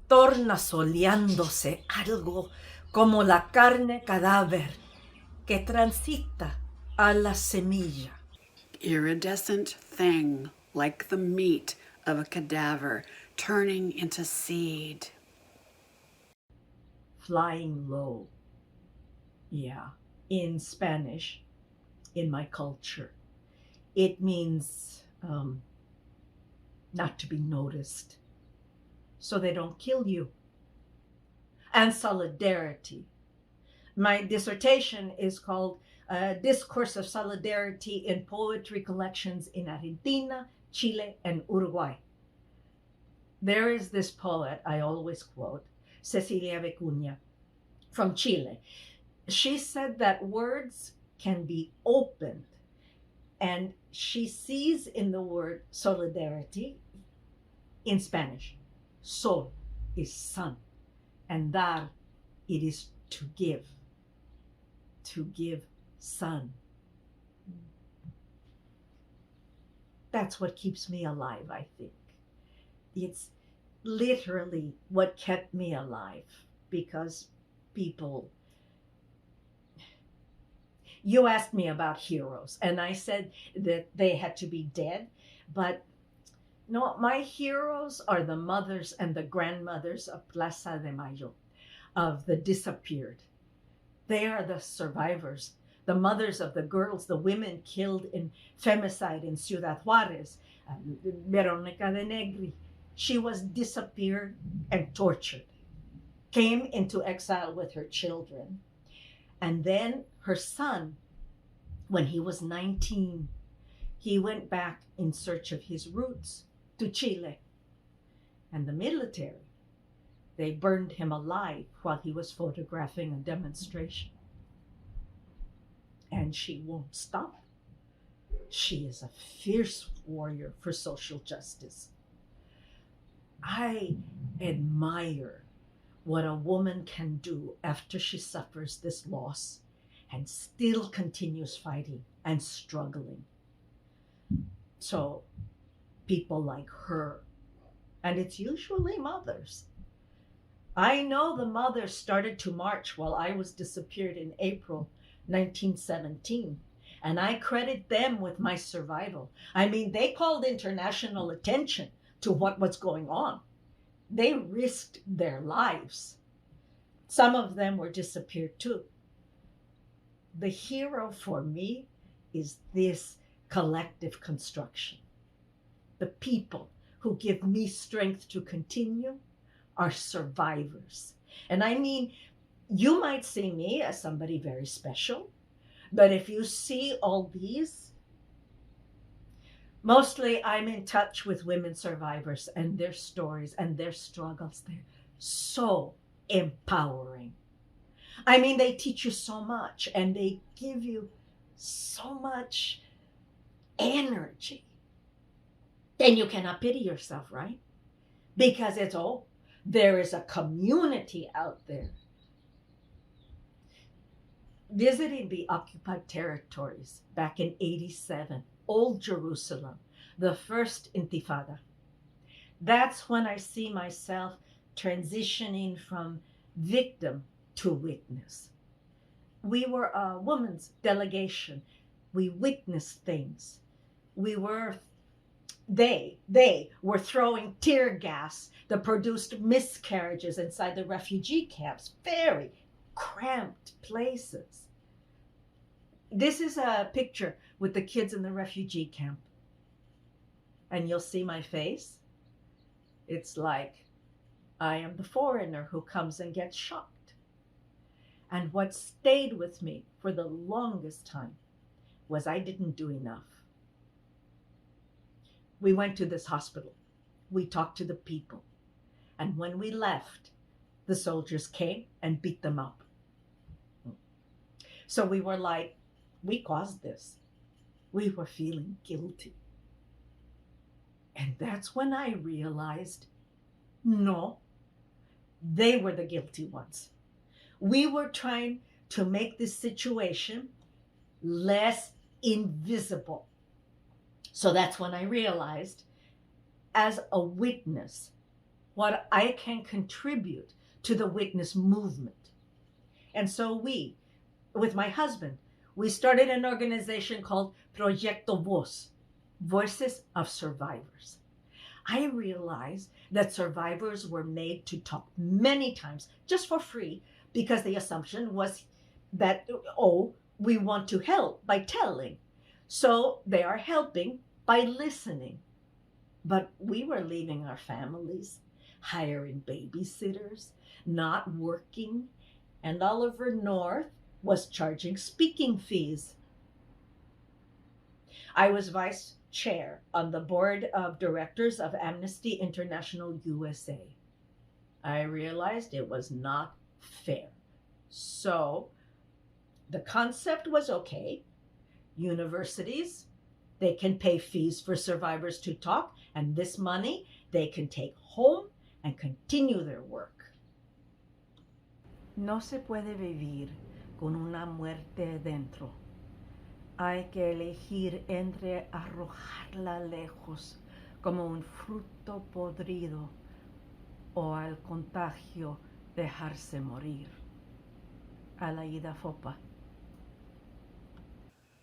torna soleándose algo como la carne cadáver que transita a la semilla. Iridescent thing, like the meat of a cadaver, turning into seed. Flying low. Yeah, in Spanish, in my culture, it means not to be noticed, so they don't kill you. And solidarity. My dissertation is called Discourse of Solidarity in Poetry Collections in Argentina, Chile, and Uruguay. There is this poet I always quote, Cecilia Vicuña, from Chile. She said that words can be opened, and she sees in the word solidarity in Spanish, sol is sun, and dar, it is to give sun. That's what keeps me alive, I think. It's literally what kept me alive, because people, you asked me about heroes, and I said that they had to be dead, but no, my heroes are the mothers and the grandmothers of Plaza de Mayo, of the disappeared. They are the survivors, the mothers of the girls, the women killed in femicide in Ciudad Juarez. Veronica de Negri, she was disappeared and tortured, came into exile with her children. And then her son, when he was 19, he went back in search of his roots to Chile. And the military, they burned him alive while he was photographing a demonstration. And she won't stop. She is a fierce warrior for social justice. I admire what a woman can do after she suffers this loss and still continues fighting and struggling. So people like her and it's usually mothers. I know the mothers started to march while I was disappeared in April 1917, and I credit them with my survival. I mean, they called international attention to what was going on. They risked their lives. Some of them were disappeared too. The hero for me is this collective construction. The people who give me strength to continue are survivors. And I mean, you might see me as somebody very special, but if you see all these, mostly I'm in touch with women survivors and their stories and their struggles. They're so empowering. I mean, they teach you so much and they give you so much energy. Then you cannot pity yourself, right? Because it's all, there is a community out there. Visiting the occupied territories back in 87, Old Jerusalem, the first Intifada. That's when I see myself transitioning from victim to witness. We were a women's delegation. We witnessed things. They were throwing tear gas that produced miscarriages inside the refugee camps, very cramped places. This is a picture with the kids in the refugee camp. And you'll see my face. It's like I am the foreigner who comes and gets shocked. And what stayed with me for the longest time was I didn't do enough. We went to this hospital. We talked to the people. And when we left, the soldiers came and beat them up. So we were like, we caused this. We were feeling guilty. And that's when I realized, no, they were the guilty ones. We were trying to make this situation less invisible. So that's when I realized, as a witness, what I can contribute to the witness movement. And so we, with my husband, we started an organization called Proyecto Voz, Voices of Survivors. I realized that survivors were made to talk many times just for free because the assumption was that, oh, we want to help by telling. So they are helping by listening. But we were leaving our families, hiring babysitters, not working, and Oliver North was charging speaking fees. I was vice chair on the board of directors of Amnesty International USA. I realized it was not fair. So the concept was okay. Universities, they can pay fees for survivors to talk, and this money they can take home and continue their work. No se puede vivir con una muerte dentro. Hay que elegir entre arrojarla lejos como un fruto podrido o al contagio dejarse morir. Alicia Partnoy.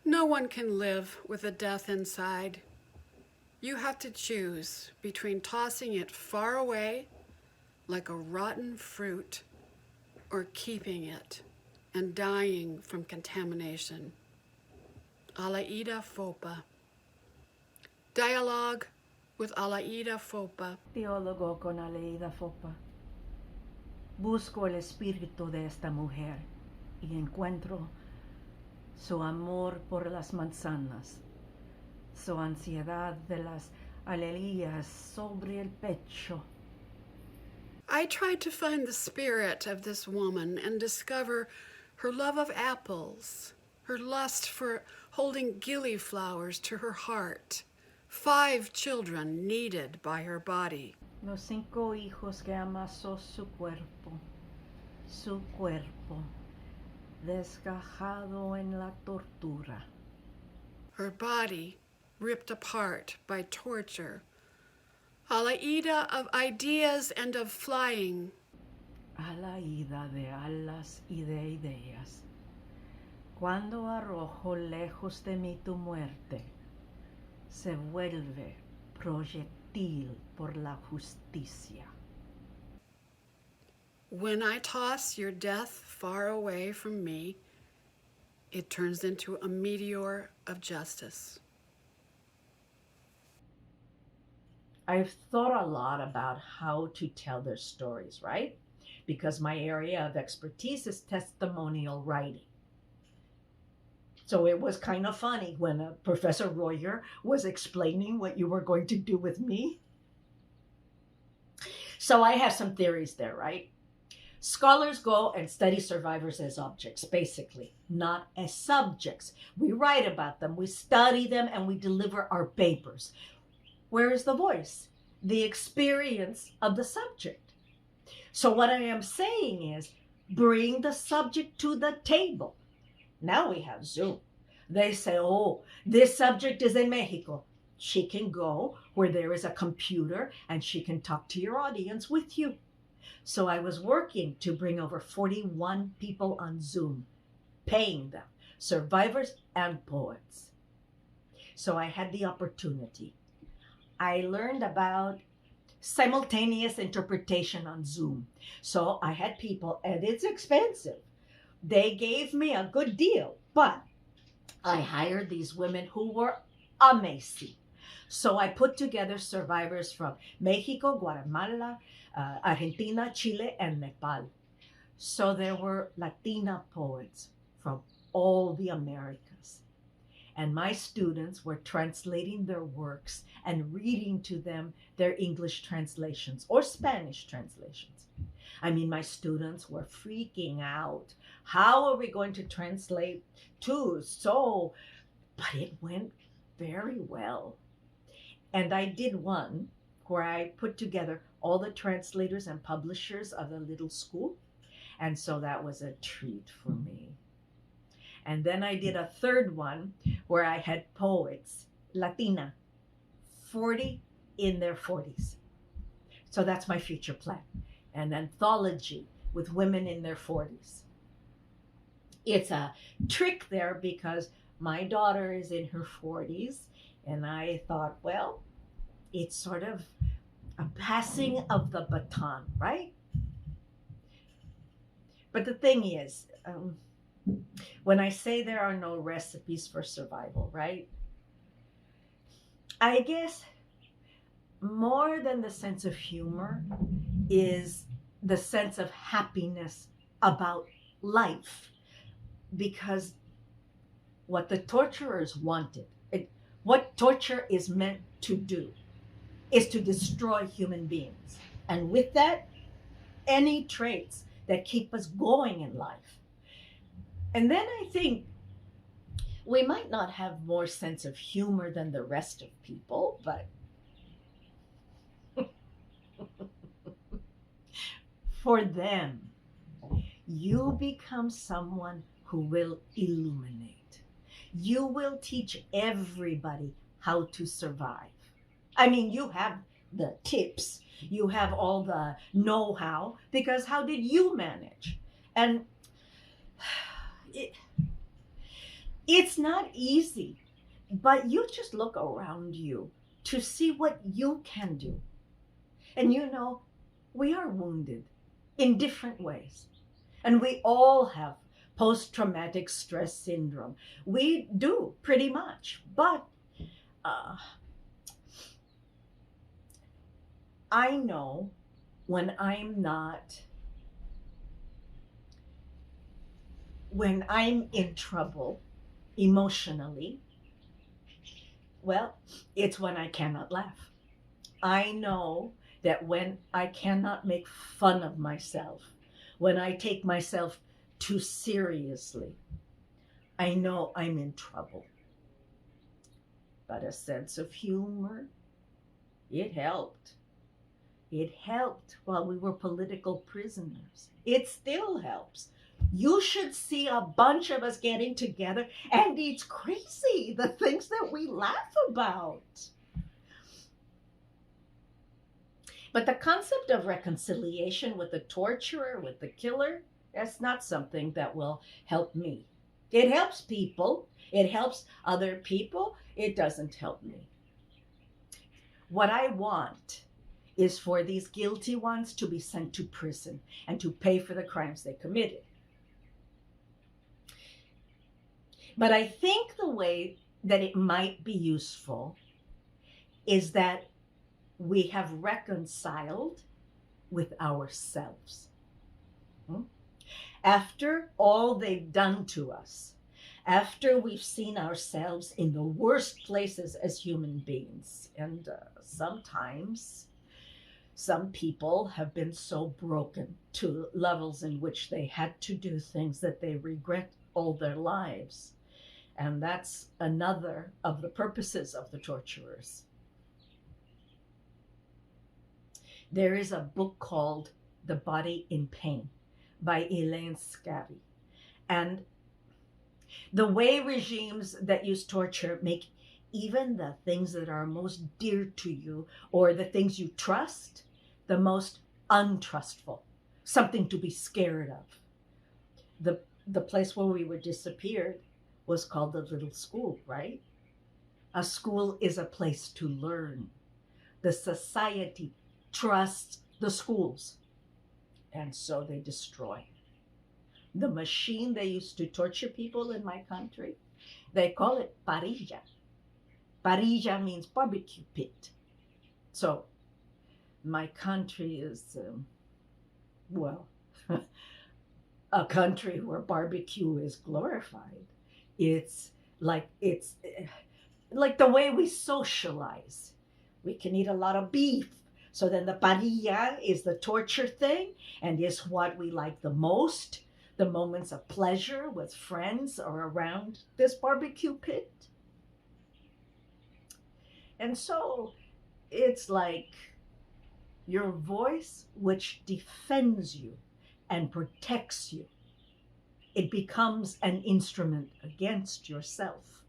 No one can live with a death inside. You have to choose between tossing it far away like a rotten fruit or keeping it and dying from contamination. Alicia Partnoy. Dialogue with Alicia Partnoy. Teólogo con Alicia Partnoy. Busco el espíritu de esta mujer y encuentro su amor por las manzanas, su ansiedad de las alelías sobre el pecho. I tried to find the spirit of this woman and discover her love of apples, her lust for holding gillyflowers to her heart, 5 children needed by her body. Los 5 hijos que amasó su cuerpo, desgajado en la tortura. Her body ripped apart by torture. a la ida of ideas and of flying, A la ida de alas y de ideas. Cuando arrojo lejos de mí tu muerte, se vuelve proyectil por la justicia. when I toss your death far away from me, it turns into a meteor of justice. I've thought a lot about how to tell their stories, right? Because my area of expertise is testimonial writing. So it was kind of funny when Professor Royer was explaining what you were going to do with me. So I have some theories there, right? Scholars go and study survivors as objects, basically, not as subjects. We write about them, we study them, and we deliver our papers. Where is the voice? The experience of the subject. So what I am saying is, bring the subject to the table. Now we have Zoom. They say, oh, this subject is in Mexico. She can go where there is a computer and she can talk to your audience with you. So I was working to bring over 41 people on Zoom, paying them, survivors and poets. So I had the opportunity. I learned about simultaneous interpretation on Zoom. So I had people, and it's expensive. They gave me a good deal, but I hired these women who were amazing. So I put together survivors from Mexico, Guatemala, Argentina, Chile, and Nepal. So there were Latina poets from all the Americas. And my students were translating their works and reading to them their English translations or Spanish translations. I mean, my students were freaking out. How are we going to translate two? But it went very well. And I did one where I put together all the translators and publishers of the little school. And so that was a treat for me. And then I did a third one where I had poets, Latina, 40 in their 40s. So that's my future plan. An anthology with women in their 40s. It's a trick there because my daughter is in her 40s, and I thought, well, it's sort of a passing of the baton, right? But the thing is, when I say there are no recipes for survival, right? I guess more than the sense of humor is the sense of happiness about life. Because what the torturers wanted, what torture is meant to do, is to destroy human beings. And with that, any traits that keep us going in life. And then I think we might not have more sense of humor than the rest of people, but for them, you become someone who will illuminate. You will teach everybody how to survive. I mean, you have the tips, you have all the know-how, because how did you manage? And it's not easy, but you just look around you to see what you can do. And you know, we are wounded in different ways. And we all have post-traumatic stress syndrome. We do, pretty much. But I know when I'm in trouble emotionally, well, it's when I cannot laugh. I know that when I cannot make fun of myself, when I take myself too seriously, I know I'm in trouble. But a sense of humor, it helped. It helped while we were political prisoners. It still helps. You should see a bunch of us getting together, and it's crazy, the things that we laugh about. But the concept of reconciliation with the torturer, with the killer, that's not something that will help me. It helps people, it helps other people, it doesn't help me. What I want is for these guilty ones to be sent to prison and to pay for the crimes they committed. But I think the way that it might be useful is that we have reconciled with ourselves. After all they've done to us, after we've seen ourselves in the worst places as human beings, and sometimes some people have been so broken to levels in which they had to do things that they regret all their lives. And that's another of the purposes of the torturers. There is a book called The Body in Pain by Elena Meloni. And the way regimes that use torture make even the things that are most dear to you or the things you trust the most untrustful, something to be scared of. The place where we were disappeared was called the little school, right? A school is a place to learn. The society trusts the schools, and so they destroy. The machine they used to torture people in my country, they call it parrilla. Parrilla means barbecue pit. So my country is, a country where barbecue is glorified. It's like the way we socialize. We can eat a lot of beef. So then the parrilla is the torture thing and is what we like the most, the moments of pleasure with friends or around this barbecue pit. And so it's like your voice, which defends you and protects you, it becomes an instrument against yourself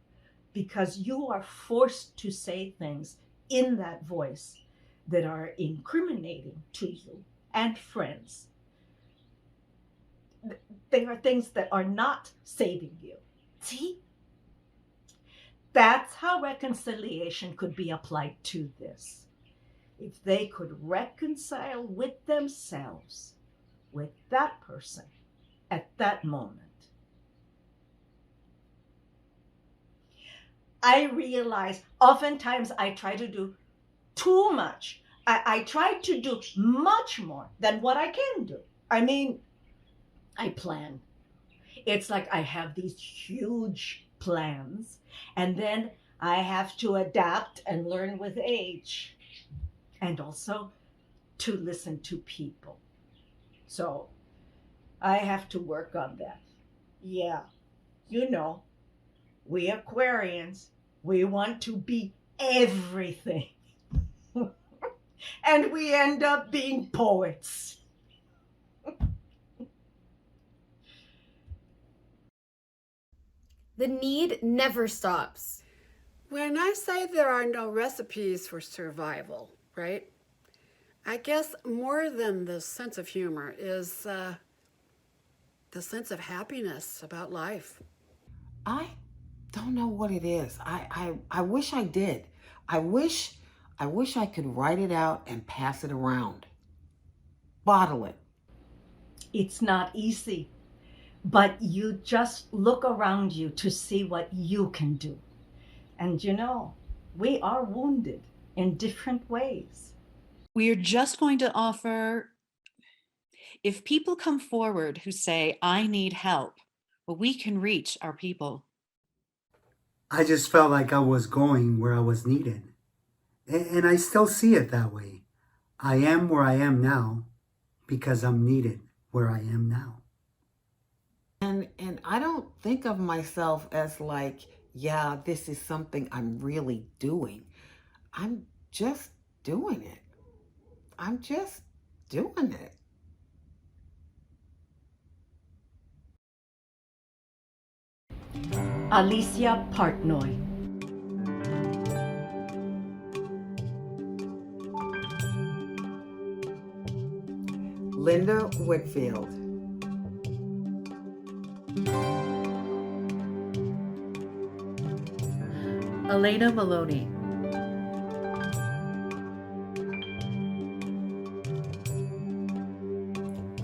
because you are forced to say things in that voice that are incriminating to you and friends. They are things that are not saving you. See? That's how reconciliation could be applied to this. If they could reconcile with themselves, with that person, at that moment. I realize oftentimes I try to do too much. I try to do much more than what I can do. I mean, I plan. It's like I have these huge plans, and then I have to adapt and learn with age, and also to listen to people. So I have to work on that. Yeah, you know, we Aquarians, we want to be everything. And we end up being poets. The need never stops. When I say there are no recipes for survival, right? I guess more than the sense of humor is the sense of happiness about life. I don't know what it is. I wish I did. I wish I could write it out and pass it around. Bottle it. It's not easy, but you just look around you to see what you can do. And you know, we are wounded in different ways. We are just going to offer, if people come forward who say, I need help, well, we can reach our people. I just felt like I was going where I was needed. And I still see it that way. I am where I am now because I'm needed where I am now. And I don't think of myself as like, yeah, this is something I'm really doing. I'm just doing it. I'm just doing it. Alicia Partnoy. Linda Whitfield. Elena Meloni.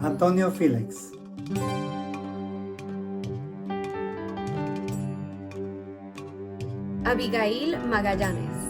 Antonio Felix. Abigail Magallanes.